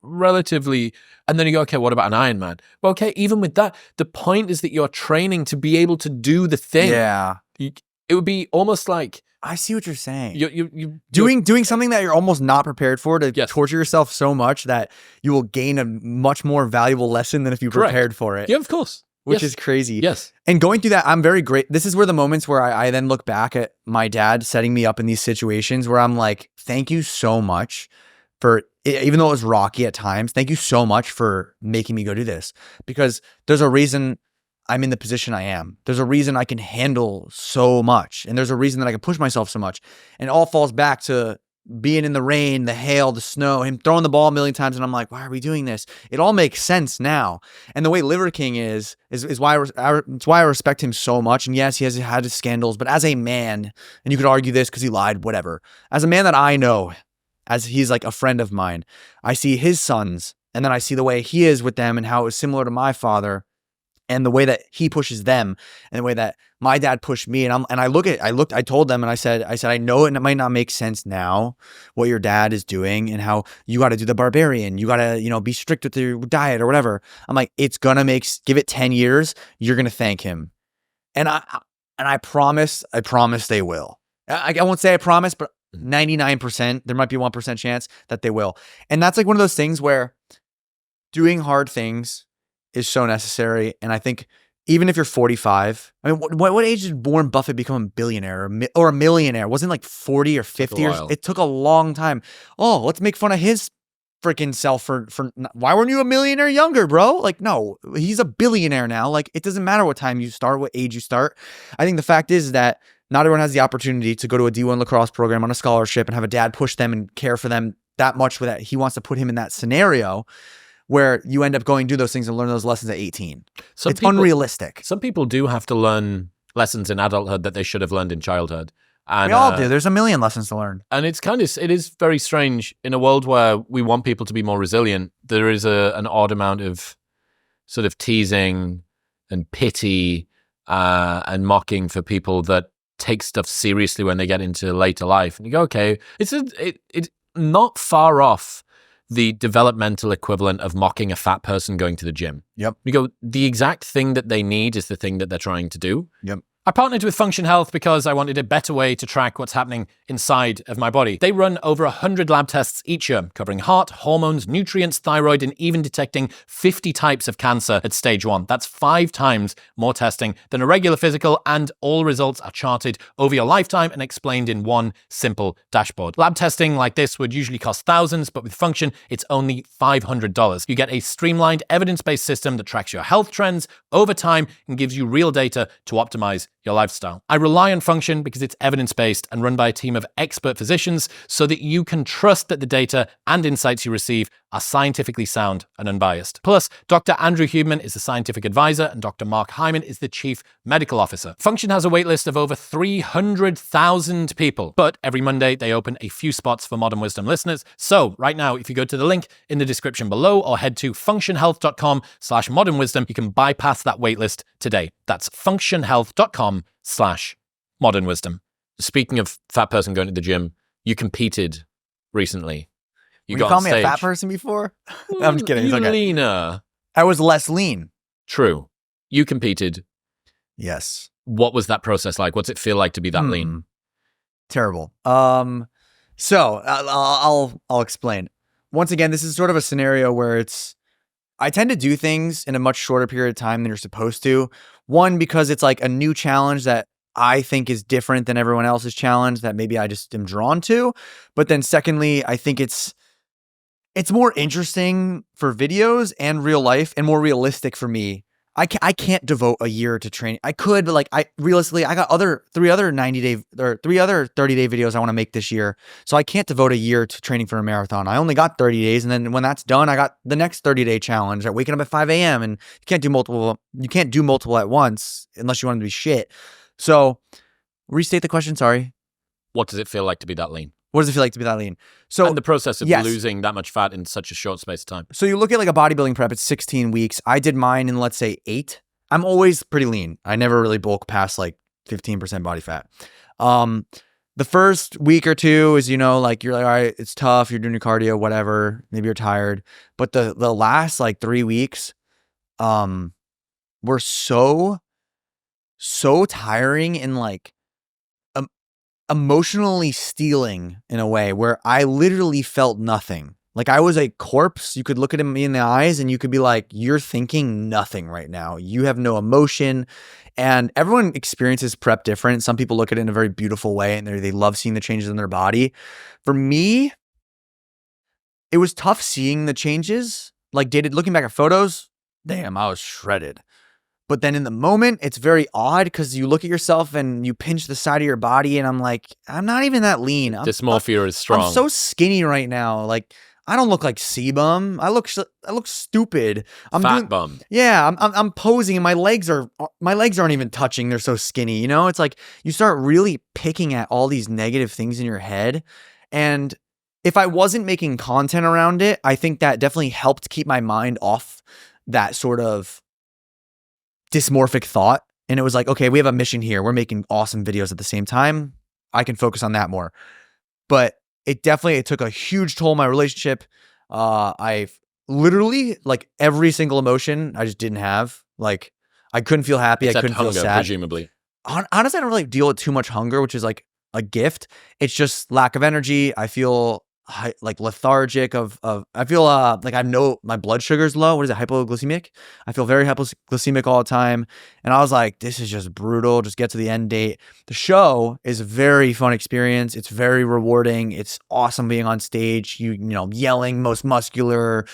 Speaker 1: relatively, and then you go, okay, what about an Ironman? Well, okay, even with that, the point is that you're training to be able to do the thing.
Speaker 2: Yeah.
Speaker 1: It would be almost like
Speaker 2: I see what you're saying.
Speaker 1: you're
Speaker 2: Doing something that you're almost not prepared for to
Speaker 1: Yes.
Speaker 2: torture yourself so much that you will gain a much more valuable lesson than if you
Speaker 1: Correct.
Speaker 2: prepared for it.
Speaker 1: Yeah, of course.
Speaker 2: Which
Speaker 1: Yes.
Speaker 2: is crazy.
Speaker 1: Yes.
Speaker 2: And going through that, I'm very great. This is where the moments where I then look back at my dad setting me up in these situations where I'm like, thank you so much for, even though it was rocky at times, thank you so much for making me go do this. Because there's a reason I'm in the position I am. There's a reason I can handle so much. And there's a reason that I can push myself so much. And it all falls back to being in the rain, the hail, the snow, him throwing the ball a million times. And I'm like, why are we doing this? It all makes sense now. And the way Liver King is why it's why I respect him so much. And yes, he has had his scandals, but as a man, and you could argue this because he lied, whatever. As a man that I know, as he's like a friend of mine, I see his sons, and then I see the way he is with them and how it was similar to my father. And the way that he pushes them and the way that my dad pushed me. And I told them and I said, I know it might not make sense now what your dad is doing and how you got to do the barbarian. You got to, be strict with your diet or whatever. I'm like, it's going to give it 10 years. You're going to thank him. And I promise they will. I won't say I promise, but 99%, there might be 1% chance that they will. And that's like one of those things where doing hard things is so necessary. And I think even if you're 45, I mean, what age did Warren Buffett become a billionaire or a millionaire? Wasn't it like 40 or 50 years? It took a long time. Oh, let's make fun of his freaking self for why weren't you a millionaire younger, bro? Like, no, he's a billionaire now. Like, it doesn't matter what time you start, what age you start. I think the fact is that not everyone has the opportunity to go to a D1 lacrosse program on a scholarship and have a dad push them and care for them that much with that. He wants to put him in that scenario where you end up going do those things and learn those lessons at 18. It's unrealistic.
Speaker 1: Some people do have to learn lessons in adulthood that they should have learned in childhood. And,
Speaker 2: we all do. There's a million lessons to learn.
Speaker 1: And it is very strange in a world where we want people to be more resilient. There is an odd amount of sort of teasing and pity and mocking for people that take stuff seriously when they get into later life. And you go, okay, it's not far off the developmental equivalent of mocking a fat person going to the gym.
Speaker 2: Yep.
Speaker 1: You go, the exact thing that they need is the thing that they're trying to do.
Speaker 2: Yep.
Speaker 1: I partnered with Function Health because I wanted a better way to track what's happening inside of my body. They run over 100 lab tests each year, covering heart, hormones, nutrients, thyroid, and even detecting 50 types of cancer at stage 1. That's 5 times more testing than a regular physical, and all results are charted over your lifetime and explained in one simple dashboard. Lab testing like this would usually cost thousands, but with Function, it's only $500. You get a streamlined, evidence-based system that tracks your health trends over time and gives you real data to optimize your lifestyle. I rely on Function because it's evidence-based and run by a team of expert physicians so that you can trust that the data and insights you receive are scientifically sound and unbiased. Plus, Dr. Andrew Huberman is the scientific advisor and Dr. Mark Hyman is the chief medical officer. Function has a waitlist of over 300,000 people, but every Monday they open a few spots for Modern Wisdom listeners. So right now, if you go to the link in the description below or head to functionhealth.com/modernwisdom, you can bypass that waitlist today. That's functionhealth.com/modernwisdom. Speaking of fat person going to the gym, you competed recently.
Speaker 2: You called me a fat person before? I'm just kidding. It's okay.
Speaker 1: Leaner.
Speaker 2: I was less lean.
Speaker 1: True. You competed.
Speaker 2: Yes.
Speaker 1: What was that process like? What's it feel like to be that lean?
Speaker 2: Terrible. So I'll explain. Once again, this is sort of a scenario where I tend to do things in a much shorter period of time than you're supposed to. One, because it's like a new challenge that I think is different than everyone else's challenge that maybe I just am drawn to. But then secondly, I think it's more interesting for videos and real life and more realistic for me. I can't devote a year to training. I could, but like realistically, I got 3 other 90-day or 3 other 30-day videos I want to make this year. So I can't devote a year to training for a marathon. I only got 30 days. And then when that's done, I got the next 30-day challenge at waking up at 5 a.m. And you can't do multiple at once unless you want to be shit. So restate the question. Sorry.
Speaker 1: What does it feel like to be that lean?
Speaker 2: What does it feel like to be that lean? So,
Speaker 1: and the process of losing that much fat in such a short space of time.
Speaker 2: So you look at like a bodybuilding prep, it's 16 weeks. I did mine in, let's say, 8. I'm always pretty lean. I never really bulk past like 15% body fat. the first week or two is, like you're like, all right, it's tough. You're doing your cardio, whatever. Maybe you're tired. But the last like 3 weeks, were so tiring and like emotionally stealing in a way where I literally felt nothing. Like I was a corpse. You could look at me in the eyes and you could be like, you're thinking nothing right now. You have no emotion. And everyone experiences prep different. Some people look at it in a very beautiful way and they love seeing the changes in their body. For me, it was tough seeing the changes. Like looking back at photos, damn, I was shredded. But then in the moment, it's very odd because you look at yourself and you pinch the side of your body and I'm like, I'm not even that lean.
Speaker 1: Dysmorphia is strong.
Speaker 2: I'm so skinny right now. Like I don't look like sebum. I look stupid.
Speaker 1: Fat bum.
Speaker 2: Yeah, I'm posing and my legs aren't even touching. They're so skinny. It's like you start really picking at all these negative things in your head. And if I wasn't making content around it, I think that definitely helped keep my mind off that sort of dysmorphic thought. And it was like, okay, we have a mission here. We're making awesome videos at the same time. I can focus on that more. But it took a huge toll on my relationship. I literally, like every single emotion I just didn't have. Like I couldn't feel happy.
Speaker 1: Except
Speaker 2: I couldn't
Speaker 1: hunger,
Speaker 2: feel sad.
Speaker 1: presumably.
Speaker 2: Honestly, I don't really deal with too much hunger, which is like a gift. It's just lack of energy. I feel like lethargic I feel like my blood sugar's low. What is it? Hypoglycemic. I feel very hypoglycemic all the time. And I was like, this is just brutal. Just get to the end date. The show is a very fun experience. It's very rewarding. It's awesome being on stage, yelling, most muscular,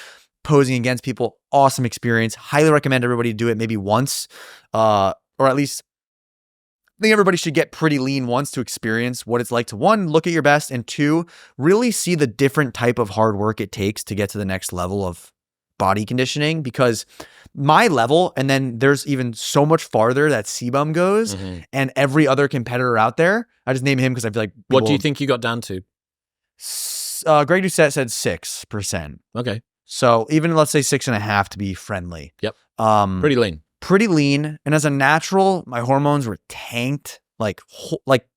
Speaker 2: posing against people. Awesome experience. Highly recommend everybody do it maybe once, or at least I think everybody should get pretty lean once to experience what it's like to, one, look at your best, and two, really see the different type of hard work it takes to get to the next level of body conditioning. Because my level, and then there's even so much farther that sebum goes, and every other competitor out there, I just name him because I feel like
Speaker 1: what do you think you got down to?
Speaker 2: Greg Doucette said 6%.
Speaker 1: Okay.
Speaker 2: So even let's say 6.5 to be friendly.
Speaker 1: Yep. Pretty lean.
Speaker 2: And as a natural, my hormones were tanked, like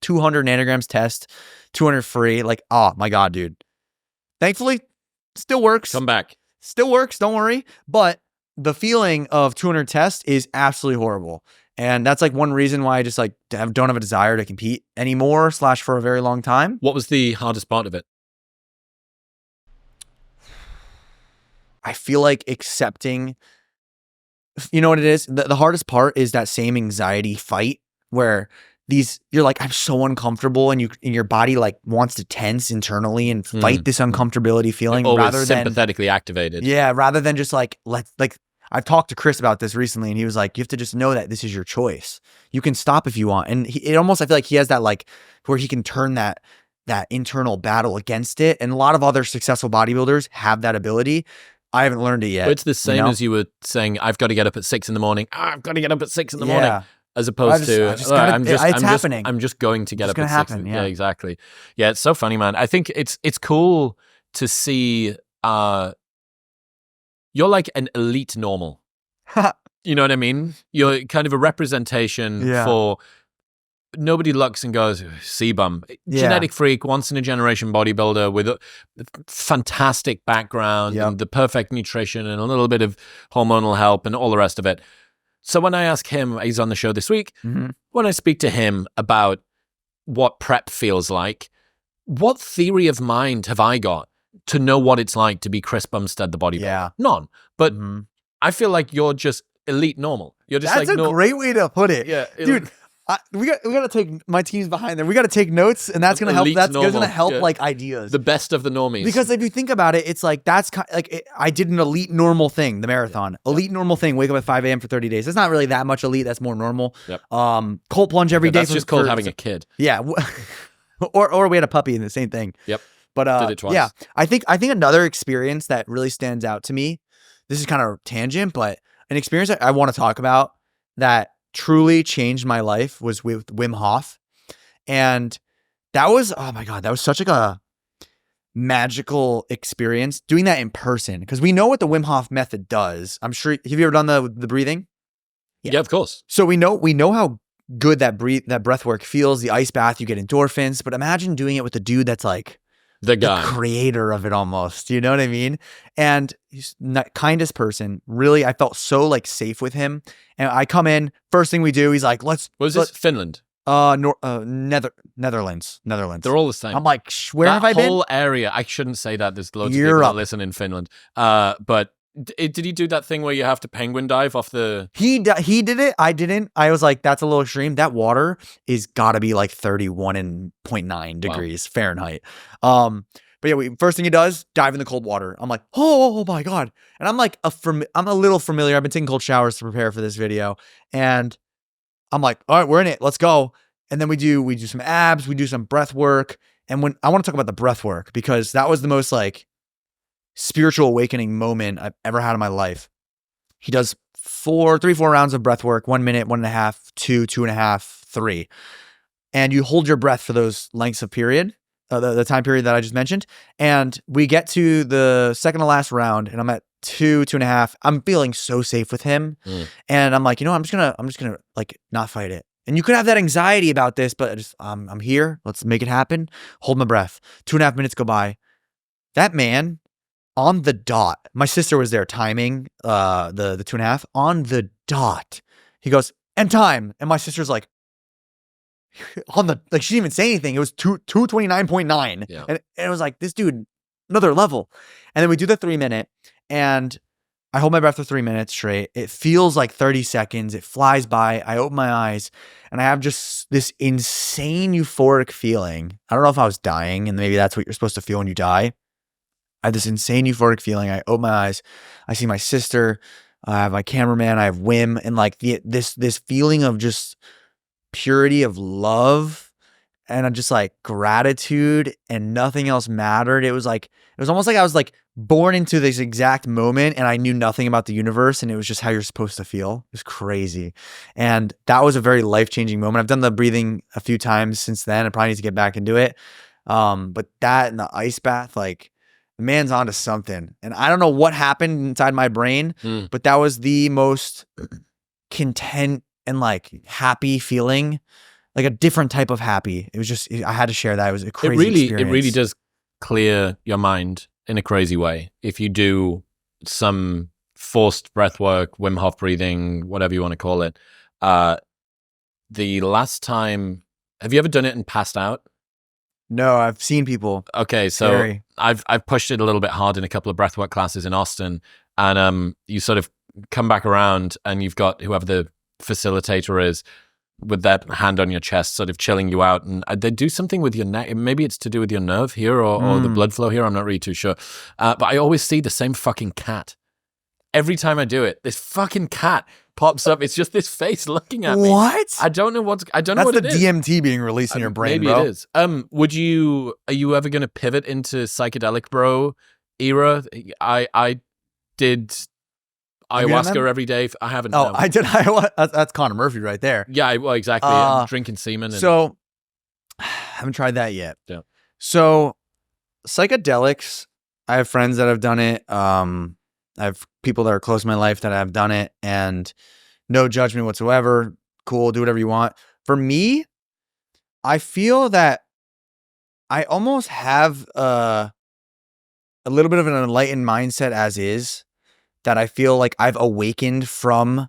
Speaker 2: 200 nanograms test, 200 free. Like, oh my God, dude. Thankfully, still works.
Speaker 1: Come back.
Speaker 2: Still works. Don't worry. But the feeling of 200 test is absolutely horrible. And that's like one reason why I just like don't have a desire to compete anymore / for a very long time.
Speaker 1: What was the hardest part of it?
Speaker 2: I feel like accepting. You know what it is? The hardest part is that same anxiety fight where you're like, I'm so uncomfortable, and your body like wants to tense internally and fight this uncomfortability feeling
Speaker 1: rather than sympathetically activated.
Speaker 2: Yeah, rather than just like I've talked to Chris about this recently, and he was like, you have to just know that this is your choice. You can stop if you want. And I feel like he has that like where he can turn that internal battle against it. And a lot of other successful bodybuilders have that ability. I haven't learned it yet.
Speaker 1: But it's the same as you were saying, I've got to get up at 6 a.m. I've got to get up at 6 a.m. As opposed to,
Speaker 2: it's happening.
Speaker 1: I'm just going to get up at 6.
Speaker 2: Happen, yeah,
Speaker 1: exactly. Yeah, it's so funny, man. I think it's cool to see you're like an elite normal. You know what I mean? You're kind of a representation for nobody looks and goes, sebum. Genetic freak, once in a generation bodybuilder with a fantastic background and the perfect nutrition and a little bit of hormonal help and all the rest of it. So when I ask him, he's on the show this week, when I speak to him about what prep feels like, what theory of mind have I got to know what it's like to be Chris Bumstead, the bodybuilder?
Speaker 2: Yeah.
Speaker 1: None. But I feel like you're just elite normal. You're just
Speaker 2: That's
Speaker 1: like
Speaker 2: a great way to put it.
Speaker 1: Yeah,
Speaker 2: dude. We got to take my team's behind there. We got to take notes, and that's gonna help. That's gonna help like ideas.
Speaker 1: The best of the normies.
Speaker 2: Because if you think about it, it's like that's I did an elite normal thing, the marathon. Elite normal thing. Wake up at 5 a.m. for 30 days. It's not really that much elite. That's more normal.
Speaker 1: Yep.
Speaker 2: Cold plunge every day.
Speaker 1: That's just called having a kid.
Speaker 2: Yeah. or we had a puppy, and the same thing.
Speaker 1: Yep.
Speaker 2: But
Speaker 1: did it twice.
Speaker 2: Yeah, I think another experience that really stands out to me. This is kind of tangent, but an experience that I want to talk about that truly changed my life was with Wim Hof. And that was, oh my God, that was such like a magical experience doing that in person. Because we know what the Wim Hof method does. I'm sure, have you ever done the breathing?
Speaker 1: Yeah, of course.
Speaker 2: So we know how good that breath work feels. The ice bath, you get endorphins. But imagine doing it with a dude that's like
Speaker 1: The guy.
Speaker 2: the creator of it almost. You know what I mean? And he's the kindest person. Really, I felt so like safe with him. And I come in, first thing we do, he's like,
Speaker 1: Was this Finland?
Speaker 2: Netherlands.
Speaker 1: They're all the same.
Speaker 2: I'm like, where have I been?
Speaker 1: That whole area. I shouldn't say that. There's loads of people
Speaker 2: Europe.
Speaker 1: that listen in Finland. But did he do that thing where you have to penguin dive off the?
Speaker 2: He did it. I didn't. I was like, that's a little extreme. That water is got to be like 31.9 degrees Fahrenheit. But yeah, first thing he does, dive in the cold water. I'm like, oh my God. And I'm like, I'm a little familiar. I've been taking cold showers to prepare for this video. And I'm like, all right, we're in it. Let's go. And then we do some abs. We do some breath work. And when I want to talk about the breath work, because that was the most like spiritual awakening moment I've ever had in my life. He does 4 rounds of breath work, 1 minute, 1.5, 2, 2.5, 3. And you hold your breath for those lengths of period, the time period that I just mentioned. And we get to the second to last round and I'm at 2.5. I'm feeling so safe with him. And I'm like, I'm just gonna like not fight it. And you could have that anxiety about this, but I'm here. Let's make it happen. Hold my breath. 2.5 minutes go by. That man, on the dot, my sister was there timing the 2.5 on the dot. He goes, and time. And my sister's like, she didn't even say anything. It was 229.9.
Speaker 1: Yeah.
Speaker 2: And it was like, this dude, another level. And then we do the 3 minute and I hold my breath for 3 minutes straight. It feels like 30 seconds. It flies by. I open my eyes and I have just this insane euphoric feeling. I don't know if I was dying and maybe that's what you're supposed to feel when you die. I had this insane euphoric feeling. I open my eyes. I see my sister. I have my cameraman. I have Wim. And like this feeling of just purity of love and just like gratitude and nothing else mattered. It was almost like I was like born into this exact moment and I knew nothing about the universe and it was just how you're supposed to feel. It was crazy. And that was a very life-changing moment. I've done the breathing a few times since then. I probably need to get back into it. But that and the ice bath, like, the man's onto something. And I don't know what happened inside my brain, but that was the most content and like happy feeling, like a different type of happy. It was just, I had to share that. It was a crazy experience.
Speaker 1: It really does clear your mind in a crazy way. If you do some forced breath work, Wim Hof breathing, whatever you want to call it. The last time, have you ever done it and passed out?
Speaker 2: No, I've seen people.
Speaker 1: Okay, so
Speaker 2: Scary.
Speaker 1: I've pushed it a little bit hard in a couple of breathwork classes in Austin, and you sort of come back around and you've got whoever the facilitator is with that hand on your chest, sort of chilling you out, and they do something with your neck. Maybe it's to do with your nerve here or the blood flow here. I'm not really too sure, but I always see the same fucking cat every time I do it. This fucking cat pops up. It's just this face looking at me.
Speaker 2: What?
Speaker 1: I don't know what it is.
Speaker 2: That's the DMT being released in your brain,
Speaker 1: maybe
Speaker 2: bro.
Speaker 1: it is. Are you ever going to pivot into psychedelic bro era? I did ayahuasca every day. I haven't.
Speaker 2: Oh, no. I did ayahuasca. That's Connor Murphy right there.
Speaker 1: Yeah, well, exactly. I'm drinking semen.
Speaker 2: So, I haven't tried that yet.
Speaker 1: Yeah.
Speaker 2: So, psychedelics, I have friends that have done it. I have people that are close in my life that have done it, and no judgment whatsoever. Cool, do whatever you want. For me, I feel that I almost have a little bit of an enlightened mindset as is, that I feel like I've awakened from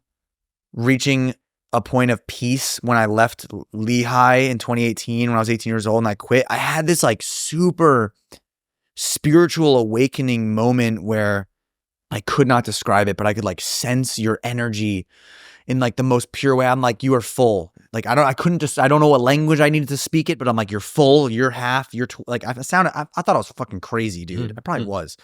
Speaker 2: reaching a point of peace when I left Lehigh in 2018 when I was 18 years old and I quit. I had this like super spiritual awakening moment where I could not describe it, but I could like sense your energy in like the most pure way. I'm like, you are full. Like, I don't know what language I needed to speak it, but I'm like, you're full, you're half, you're like, I thought I was fucking crazy, dude. I probably was.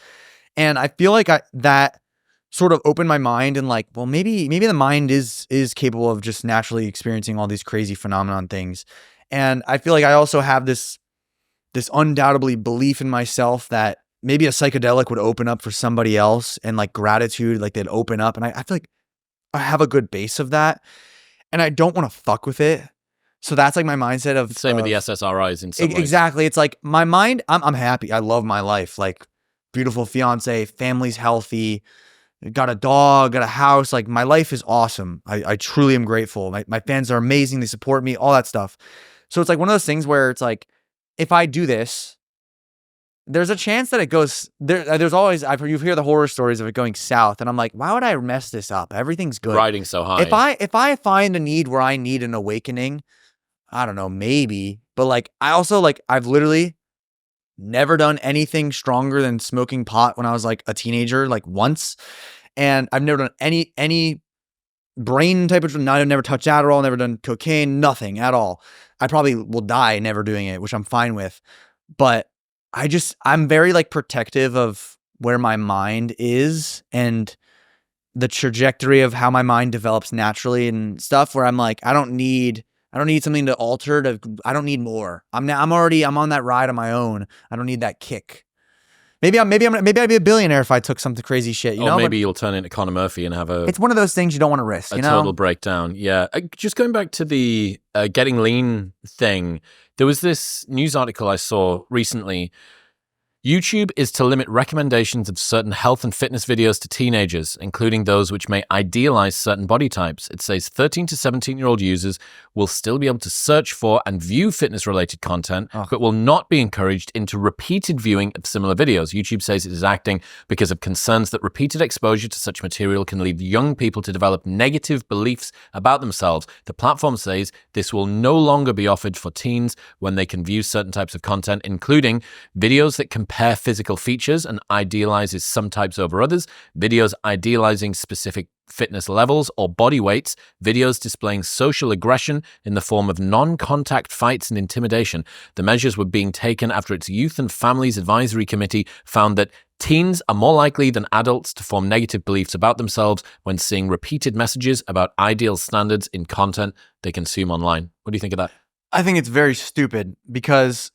Speaker 2: And I feel like that sort of opened my mind and like, well, maybe the mind is capable of just naturally experiencing all these crazy phenomenon things. And I feel like I also have this undoubtedly belief in myself that maybe a psychedelic would open up for somebody else, and like gratitude, like they'd open up. And I feel like I have a good base of that and I don't want to fuck with it. So that's like my mindset of
Speaker 1: same with the SSRIs in some ways.
Speaker 2: Exactly. It's like my mind, I'm happy. I love my life. Like beautiful fiance, family's healthy, got a dog, got a house. Like my life is awesome. I truly am grateful. My fans are amazing. They support me, all that stuff. So it's like one of those things where it's like, if I do this, there's a chance that it goes there. There's always, you hear the horror stories of it going south, and I'm like, why would I mess this up? Everything's good.
Speaker 1: Riding so high.
Speaker 2: If I find a need where I need an awakening, I don't know, maybe. But like, I also like, I've literally never done anything stronger than smoking pot when I was like a teenager, like once, and I've never done any brain type of. I've never touched Adderall, never done cocaine, nothing at all. I probably will die never doing it, which I'm fine with, but I'm very like protective of where my mind is and the trajectory of how my mind develops naturally and stuff, where I'm like, I don't need something to alter I don't need more. I'm on that ride on my own. I don't need that kick. Maybe I'd be a billionaire if I took some crazy shit, you know?
Speaker 1: Maybe you'll turn into Conor Murphy and have
Speaker 2: it's one of those things you don't want to risk, you know?
Speaker 1: Total breakdown. Yeah. Just going back to the getting lean thing, there was this news article I saw recently. YouTube is to limit recommendations of certain health and fitness videos to teenagers, including those which may idealize certain body types. It says 13 to 17-year-old users will still be able to search for and view fitness-related content, but will not be encouraged into repeated viewing of similar videos. YouTube says it is acting because of concerns that repeated exposure to such material can lead young people to develop negative beliefs about themselves. The platform says this will no longer be offered for teens when they can view certain types of content, including videos that compare physical features and idealizes some types over others, videos idealizing specific fitness levels or body weights, videos displaying social aggression in the form of non-contact fights and intimidation. The measures were being taken after its Youth and Families Advisory Committee found that teens are more likely than adults to form negative beliefs about themselves when seeing repeated messages about ideal standards in content they consume online. What do you think of that?
Speaker 2: I think it's very stupid because,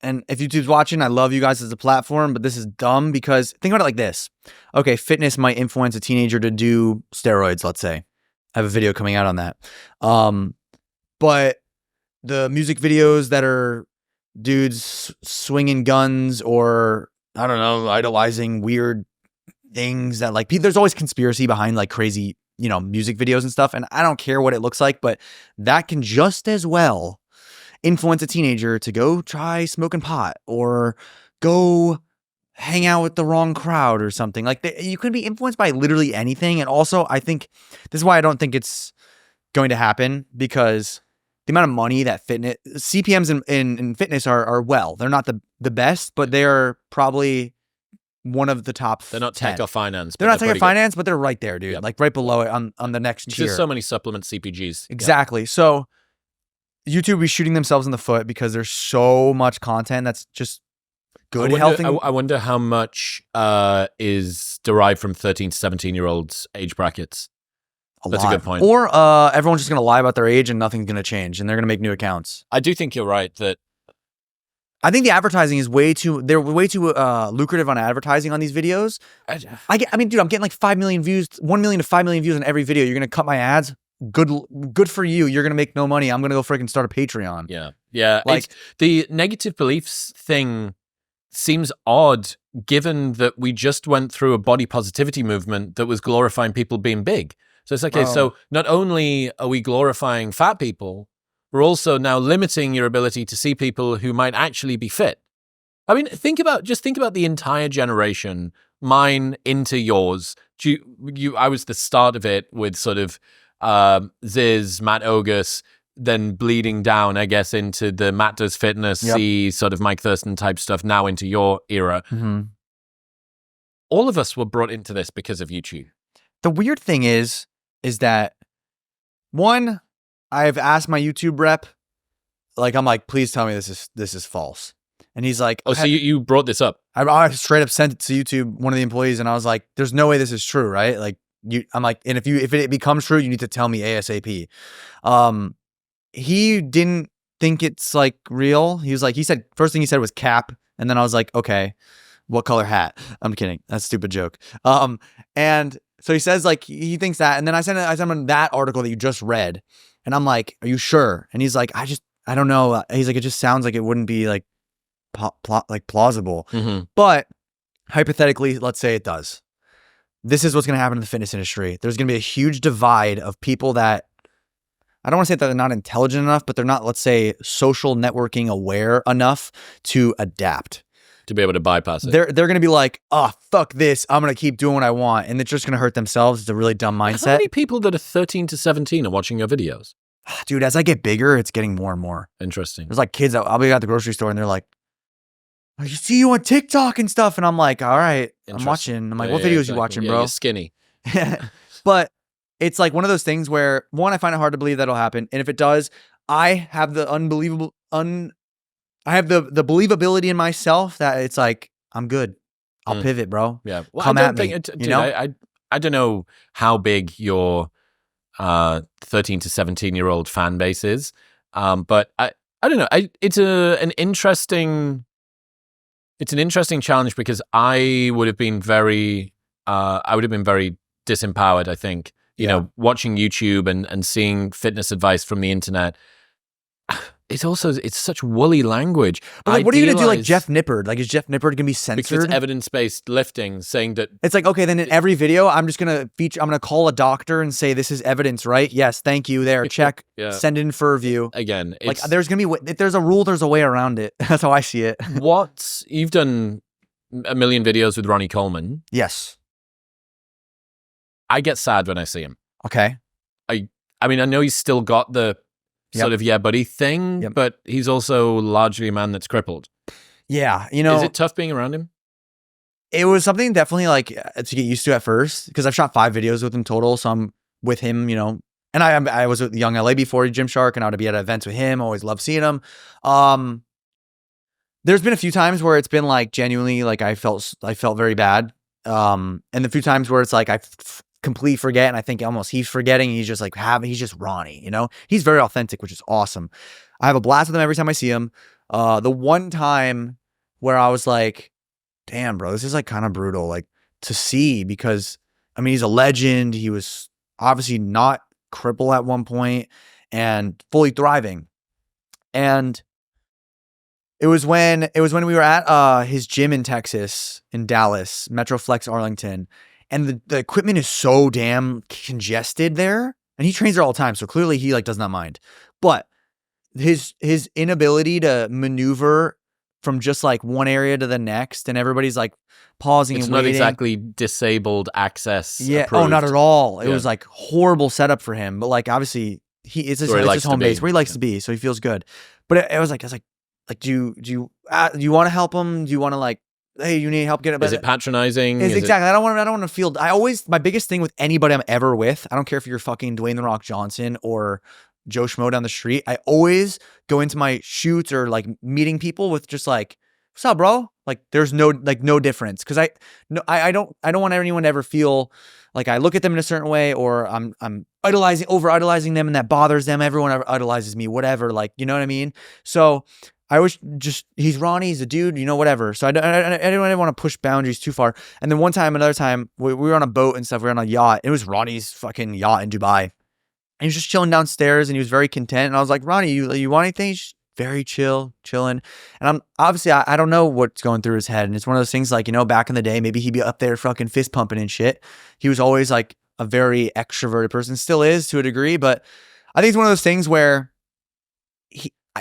Speaker 2: and if YouTube's watching, I love you guys as a platform, but this is dumb because think about it like this. Okay, fitness might influence a teenager to do steroids, let's say. I have a video coming out on that. But the music videos that are dudes swinging guns or, I don't know, idolizing weird things that like, there's always conspiracy behind like crazy, music videos and stuff. And I don't care what it looks like, but that can just as well influence a teenager to go try smoking pot or go hang out with the wrong crowd or something. Like you could be influenced by literally anything. And also, I think this is why I don't think it's going to happen, because the amount of money that fitness CPMs in fitness are they're not the best, but they are probably one of the top.
Speaker 1: They're not
Speaker 2: 10.
Speaker 1: tech or finance.
Speaker 2: They're not tech or finance, but they're right there, dude.
Speaker 1: Yep.
Speaker 2: Like right below it on the next tier.
Speaker 1: There's so many supplement CPGs.
Speaker 2: Exactly. So YouTube is shooting themselves in the foot because there's so much content that's just good, healthy.
Speaker 1: I wonder how much is derived from 13 to 17-year-olds age brackets. That's a good point.
Speaker 2: Or everyone's just going to lie about their age and nothing's going to change and they're going to make new accounts.
Speaker 1: I do think you're right that
Speaker 2: I think the advertising is they're way too lucrative on advertising on these videos. I mean, dude, I'm getting like 5 million views, 1 million to 5 million views on every video. You're going to cut my ads? Good for you. You're going to make no money. I'm going to go freaking start a Patreon.
Speaker 1: Yeah. Yeah.
Speaker 2: Like
Speaker 1: the negative beliefs thing seems odd given that we just went through a body positivity movement that was glorifying people being big. So it's okay. So not only are we glorifying fat people, we're also now limiting your ability to see people who might actually be fit. I mean, think about the entire generation, mine into yours. I was the start of it with sort of Ziz, Matt Ogus, then bleeding down, I guess, into the Matt Does Fitness, sort of Mike Thurston type stuff, now into your era.
Speaker 2: Mm-hmm.
Speaker 1: All of us were brought into this because of YouTube.
Speaker 2: The weird thing is that, one, I've asked my YouTube rep, like, I'm like, please tell me this is false. And he's like,
Speaker 1: oh, so you brought this up?
Speaker 2: I straight up sent it to YouTube, one of the employees, and I was like, there's no way this is true, right? Like, I'm like, and if it becomes true, you need to tell me ASAP. He didn't think it's like real. First thing he said was cap. And then I was like, okay, what color hat? I'm kidding. That's a stupid joke. And so he says like, he thinks that. And then I sent him that article that you just read. And I'm like, are you sure? And he's like, I don't know. He's like, it just sounds like it wouldn't be like plausible.
Speaker 1: Mm-hmm.
Speaker 2: But hypothetically, let's say it does. this is what's going to happen in the fitness industry. There's going to be a huge divide of people that, I don't want to say that they're not intelligent enough, but they're not, let's say, social networking aware enough to adapt.
Speaker 1: To be able to bypass it.
Speaker 2: They're going to be like, oh, fuck this. I'm going to keep doing what I want. And it's just going to hurt themselves. It's a really dumb mindset.
Speaker 1: How many people that are 13 to 17 are watching your videos?
Speaker 2: Dude, as I get bigger, it's getting more and more.
Speaker 1: Interesting.
Speaker 2: There's like kids, I'll be at the grocery store and they're like, I see you on TikTok and stuff. And I'm like, all right, I'm watching. I'm like, what videos you watching, bro?
Speaker 1: You're skinny.
Speaker 2: But it's like one of those things where, one, I find it hard to believe that'll happen. And if it does, I have the I have the believability in myself that it's like, I'm good. I'll pivot, bro.
Speaker 1: Yeah. Well,
Speaker 2: Come at me.
Speaker 1: Dude, I don't know how big your 13 to 17-year-old fan base is. But I don't know. It's an interesting challenge because I would have been very disempowered, I think. You know, watching YouTube and seeing fitness advice from the internet. It's such woolly language.
Speaker 2: But like, what are you going to do like Jeff Nippard? Like, is Jeff Nippard going to be censored?
Speaker 1: Because it's evidence-based lifting, saying that...
Speaker 2: It's like, okay, then in every video, I'm going to call a doctor and say, this is evidence, right? Yes, thank you, there, check, send it in for review.
Speaker 1: Again,
Speaker 2: like, there's going to be, if there's a rule, there's a way around it. That's how I see it.
Speaker 1: You've done a million videos with Ronnie Coleman.
Speaker 2: Yes.
Speaker 1: I get sad when I see him.
Speaker 2: Okay.
Speaker 1: I mean, I know he's still got the... sort of buddy thing, but he's also largely a man that's crippled.
Speaker 2: Yeah, you know,
Speaker 1: is it tough being around him?
Speaker 2: It was something definitely like to get used to at first because I've shot 5 videos with him total, so I'm with him, you know, and I was with Young LA before Gymshark, and I would be at events with him. Always love seeing him. There's been a few times where it's been like genuinely like I felt very bad, and the few times where it's like I completely forget, and I think almost he's forgetting. He's just like he's just Ronnie, you know. He's very authentic, which is awesome. I have a blast with him every time I see him. The one time where I was like, damn, bro, this is like kind of brutal, like to see, because I mean, he's a legend. He was obviously not crippled at one point and fully thriving. And it was when we were at his gym in Texas, in Dallas, Metroflex Arlington. And the equipment is so damn congested there. And he trains there all the time. So clearly he like does not mind. But his inability to maneuver from just like one area to the next, and everybody's like pausing and waiting.
Speaker 1: It's not exactly disabled access.
Speaker 2: Yeah.
Speaker 1: Approved.
Speaker 2: Oh, not at all. It was like horrible setup for him. But like obviously it's his home base where he likes to be. So he feels good. But I was like, do you want to help him? Do you want to like, hey, you need help getting it?
Speaker 1: Is it patronizing?
Speaker 2: Exactly. I don't want to feel. My biggest thing with anybody I'm ever with, I don't care if you're fucking Dwayne The Rock Johnson or Joe Schmo down the street. I always go into my shoots or like meeting people with just like, what's up, bro? Like there's no difference. Cause I don't want anyone to ever feel like I look at them in a certain way, or I'm over idolizing them and that bothers them. Everyone idolizes me, whatever. Like, you know what I mean? So I wish he's Ronnie, he's a dude, you know, whatever. So I didn't want to push boundaries too far. And then another time, we were on a boat and stuff. We were on a yacht. It was Ronnie's fucking yacht in Dubai. And he was just chilling downstairs and he was very content. And I was like, Ronnie, you want anything? He's very chilling. And I'm obviously, I don't know what's going through his head. And it's one of those things like, you know, back in the day, maybe he'd be up there fucking fist pumping and shit. He was always like a very extroverted person, still is to a degree. But I think it's one of those things where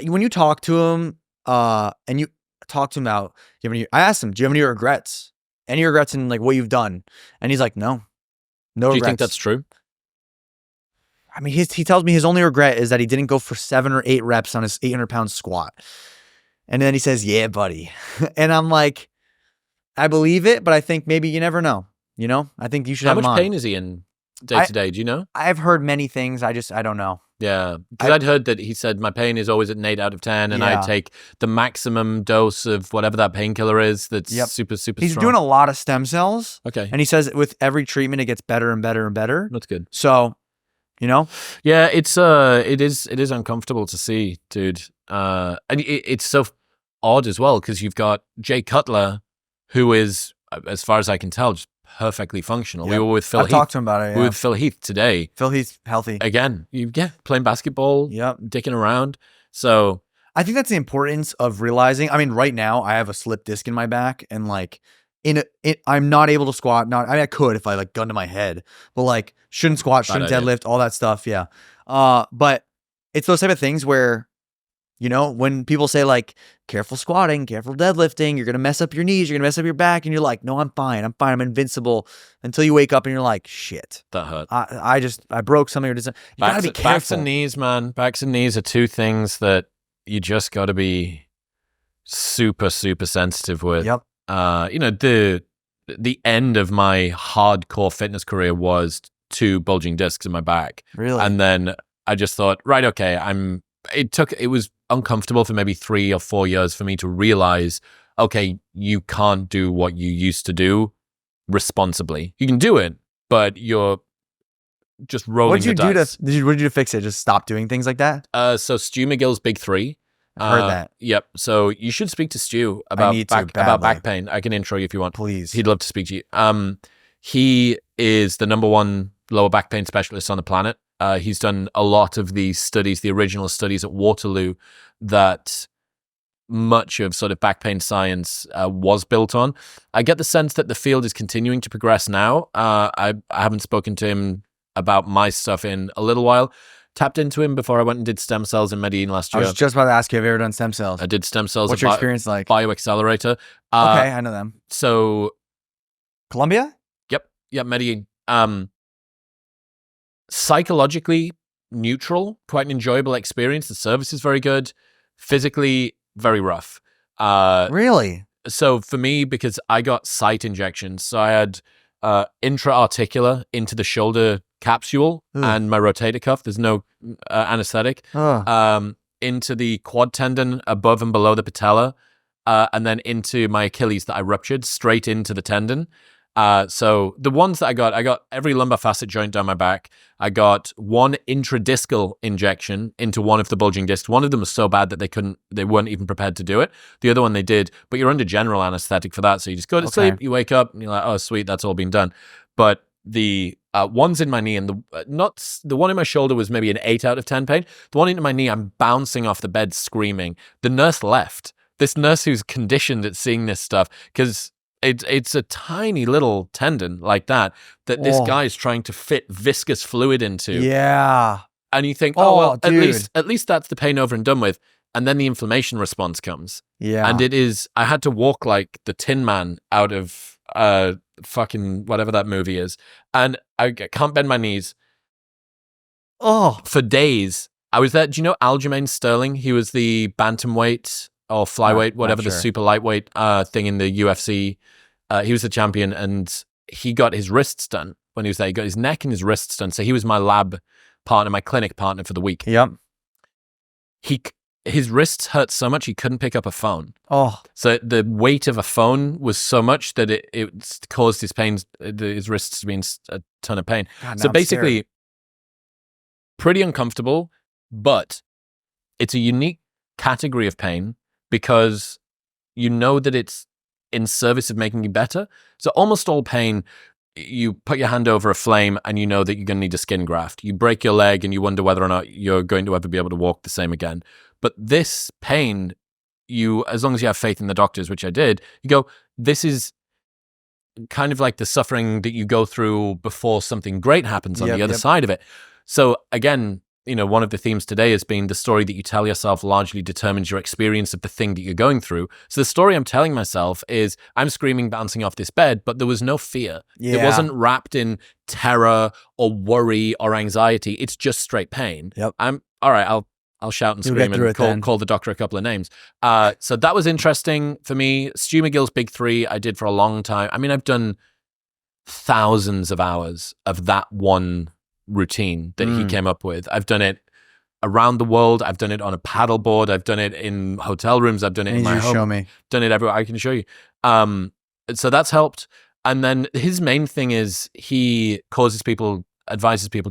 Speaker 2: when you talk to him, and you talk to him about, I asked him, do you have any regrets? Any regrets in like what you've done? And he's like, no regrets.
Speaker 1: Do you think that's true?
Speaker 2: I mean, he tells me his only regret is that he didn't go for 7 or 8 reps on his 800-pound squat. And then he says, yeah, buddy. And I'm like, I believe it, but I think maybe you never know. You know, I think you should have
Speaker 1: How much pain is he in day to day? Do you know?
Speaker 2: I've heard many things. I don't know.
Speaker 1: Yeah, because I'd heard that he said my pain is always at an 8 out of 10, and I take the maximum dose of whatever that painkiller is. That's super strong.
Speaker 2: He's doing a lot of stem cells.
Speaker 1: Okay,
Speaker 2: and he says with every treatment it gets better and better and better.
Speaker 1: That's good.
Speaker 2: So, you know,
Speaker 1: yeah, it is uncomfortable to see, dude. And it's so odd as well because you've got Jay Cutler, who is, as far as I can tell, just perfectly functional.
Speaker 2: Yep.
Speaker 1: We were with Phil Heath.
Speaker 2: I talked to him about it. Yeah.
Speaker 1: We were with Phil Heath today.
Speaker 2: Phil Heath's healthy.
Speaker 1: Again, playing basketball, dicking around. So
Speaker 2: I think that's the importance of realizing. I mean, right now I have a slip disc in my back, and like I'm not able to squat. I could if I like gun to my head, but like shouldn't squat, shouldn't deadlift, all that stuff. Yeah. But it's those type of things where, when people say like, careful squatting, careful deadlifting, you're going to mess up your knees, you're going to mess up your back. And you're like, no, I'm fine. I'm invincible, until you wake up and you're like, shit.
Speaker 1: That hurt.
Speaker 2: I broke something. You got to be careful.
Speaker 1: Backs and knees, man. Backs and knees are two things that you just got to be super, super sensitive with.
Speaker 2: Yep.
Speaker 1: The end of my hardcore fitness career was 2 bulging discs in my back.
Speaker 2: Really?
Speaker 1: And then I just thought, right, okay, it was uncomfortable for maybe 3 or 4 years for me to realize, okay, you can't do what you used to do responsibly. You can do it, but you're just rolling the dice.
Speaker 2: What did you do to fix it? Just stop doing things like that?
Speaker 1: So Stu McGill's Big 3.
Speaker 2: I've heard that.
Speaker 1: Yep. So you should speak to Stu about back pain. I can intro you if you want.
Speaker 2: Please.
Speaker 1: He'd love to speak to you. He is the number 1 lower back pain specialist on the planet. He's done a lot of these studies, the original studies at Waterloo, that much of sort of back pain science was built on. I get the sense that the field is continuing to progress now. I haven't spoken to him about my stuff in a little while. Tapped into him before I went and did stem cells in Medellin last year.
Speaker 2: I was just about to ask you, have you ever done stem cells?
Speaker 1: I did stem cells.
Speaker 2: What's your experience like?
Speaker 1: Bioaccelerator.
Speaker 2: Okay, I know them.
Speaker 1: So,
Speaker 2: Colombia?
Speaker 1: Yep, Medellin. Psychologically neutral, quite an enjoyable experience. The service is very good. Physically, very rough.
Speaker 2: Really?
Speaker 1: So for me, because I got sate injections, so I had intra-articular into the shoulder capsule and my rotator cuff. There's no anesthetic. Into the quad tendon above and below the patella, and then into my Achilles that I ruptured, straight into the tendon. So the ones that I got every lumbar facet joint down my back. I got 1 intradiscal injection into one of the bulging discs. One of them was so bad that they weren't even prepared to do it. The other one they did, but you're under general anesthetic for that. So you just go to sleep, you wake up and you're like, oh, sweet, that's all been done. But the ones in my knee and the one in my shoulder was maybe an 8 out of 10 pain. The one in my knee, I'm bouncing off the bed screaming. The nurse left. This nurse who's conditioned at seeing this stuff, because it's a tiny little tendon like that this guy's trying to fit viscous fluid into.
Speaker 2: Yeah.
Speaker 1: And you think, at least that's the pain over and done with. And then the inflammation response comes.
Speaker 2: Yeah.
Speaker 1: And I had to walk like the Tin Man out of fucking whatever that movie is. And I can't bend my knees. For days. I was there. Do you know Aljamain Sterling? He was the bantamweight or flyweight, whatever, the super lightweight thing in the UFC. He was the champion, and he got his wrists done when he was there. He got his neck and his wrists done. So he was my lab partner, my clinic partner for the week.
Speaker 2: Yep.
Speaker 1: His wrists hurt so much he couldn't pick up a phone. So the weight of a phone was so much that it caused his wrists to be in a ton of pain.
Speaker 2: God,
Speaker 1: so basically, pretty uncomfortable, but it's a unique category of pain because you know that it's in service of making you better. So almost all pain, you put your hand over a flame and you know that you're going to need a skin graft. You break your leg and you wonder whether or not you're going to ever be able to walk the same again. But this pain, as long as you have faith in the doctors, which I did, you go, this is kind of like the suffering that you go through before something great happens on the other side of it. So again, one of the themes today has been the story that you tell yourself largely determines your experience of the thing that you're going through. So the story I'm telling myself is I'm screaming, bouncing off this bed, but there was no fear. It wasn't wrapped in terror or worry or anxiety. It's just straight pain.
Speaker 2: Yep.
Speaker 1: I'm all right. I'll shout and scream and call the doctor a couple of names. So that was interesting for me. Stu McGill's Big 3 I did for a long time. I mean, I've done thousands of hours of that one routine that he came up with. I've done it around the world. I've done it on a paddleboard. I've done it in hotel rooms. I've done it in my home.
Speaker 2: Show me.
Speaker 1: Done it everywhere. I can show you. So that's helped. And then his main thing is he advises people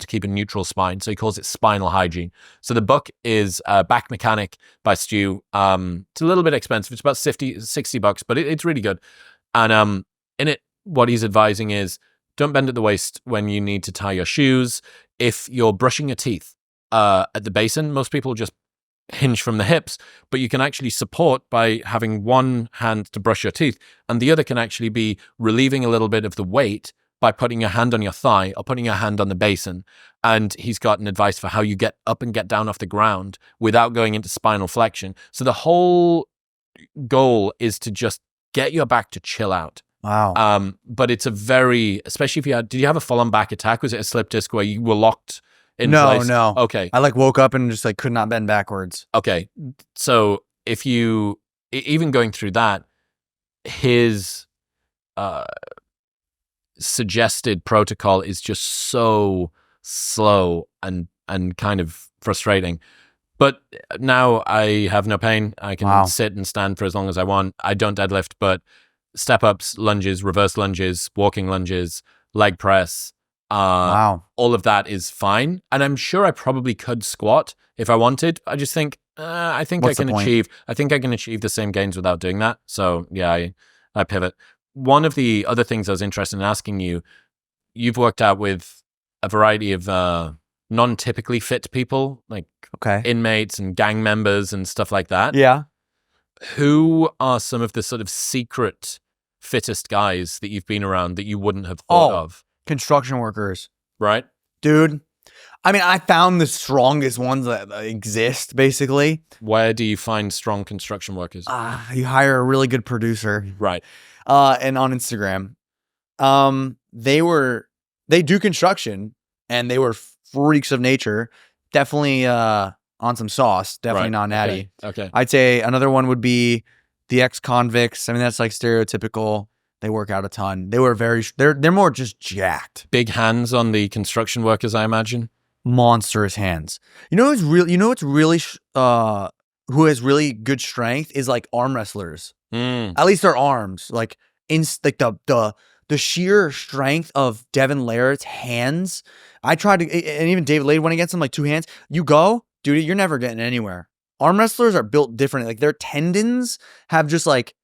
Speaker 1: to keep a neutral spine. So he calls it spinal hygiene. So the book is Back Mechanic by Stu. It's a little bit expensive. It's about $60, but it's really good. And in it, what he's advising is don't bend at the waist when you need to tie your shoes. If you're brushing your teeth at the basin, most people just hinge from the hips, but you can actually support by having one hand to brush your teeth, and the other can actually be relieving a little bit of the weight by putting your hand on your thigh or putting your hand on the basin. And he's got an advice for how you get up and get down off the ground without going into spinal flexion. So the whole goal is to just get your back to chill out.
Speaker 2: Wow.
Speaker 1: But it's a very, especially if you had, did you have a full-on back attack? Was it a slip disc where you were locked in place?
Speaker 2: No.
Speaker 1: Okay.
Speaker 2: I like woke up and just like could not bend backwards.
Speaker 1: Okay. So if you, even going through that, his suggested protocol is just so slow and kind of frustrating. But now I have no pain. I can sit and stand for as long as I want. I don't deadlift, but step-ups, lunges, reverse lunges, walking lunges, leg press, all of that is fine. And I'm sure I probably could squat if I wanted. I just think, I think I can achieve the same gains without doing that. So yeah, I pivot. One of the other things I was interested in asking you, you've worked out with a variety of non-typically fit people, like inmates and gang members and stuff like that.
Speaker 2: Yeah.
Speaker 1: Who are some of the sort of secret fittest guys that you've been around that you wouldn't have thought of?
Speaker 2: Construction workers.
Speaker 1: Right.
Speaker 2: Dude. I mean, I found the strongest ones that exist, basically.
Speaker 1: Where do you find strong construction workers?
Speaker 2: You hire a really good producer.
Speaker 1: Right.
Speaker 2: And on Instagram. They do construction, and they were freaks of nature. Definitely on some sauce. Definitely not natty.
Speaker 1: Okay.
Speaker 2: I'd say another one would be the ex-convicts. I mean, that's like stereotypical. They work out a ton. They're more just jacked.
Speaker 1: Big hands on the construction workers, I imagine.
Speaker 2: Monstrous hands. Who has really good strength is like arm wrestlers. At least their arms. Like the sheer strength of Devin Laird's hands. I tried to, and even David Lade went against him like two hands. You go, dude, you're never getting anywhere. Arm wrestlers are built differently. Like their tendons have just like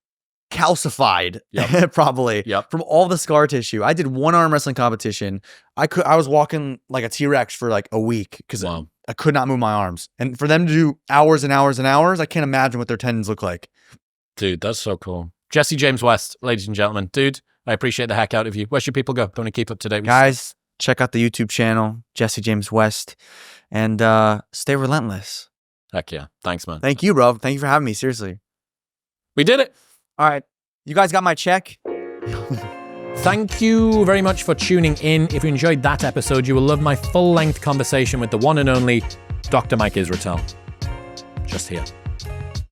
Speaker 2: calcified, probably from all the scar tissue. I did one arm wrestling competition. I was walking like a T-Rex for like a week because I could not move my arms. And for them to do hours and hours and hours, I can't imagine what their tendons look like.
Speaker 1: Dude, that's so cool. Jesse James West, ladies and gentlemen. Dude, I appreciate the heck out of you. Where should people go? Don't want to keep up to date with
Speaker 2: guys. Check out the YouTube channel, Jesse James West, and stay relentless.
Speaker 1: Heck yeah. Thanks, man.
Speaker 2: Thank you, bro. Thank you for having me. Seriously.
Speaker 1: We did it.
Speaker 2: All right. You guys got my check?
Speaker 1: Thank you very much for tuning in. If you enjoyed that episode, you will love my full-length conversation with the one and only Dr. Mike Israetel. Just here.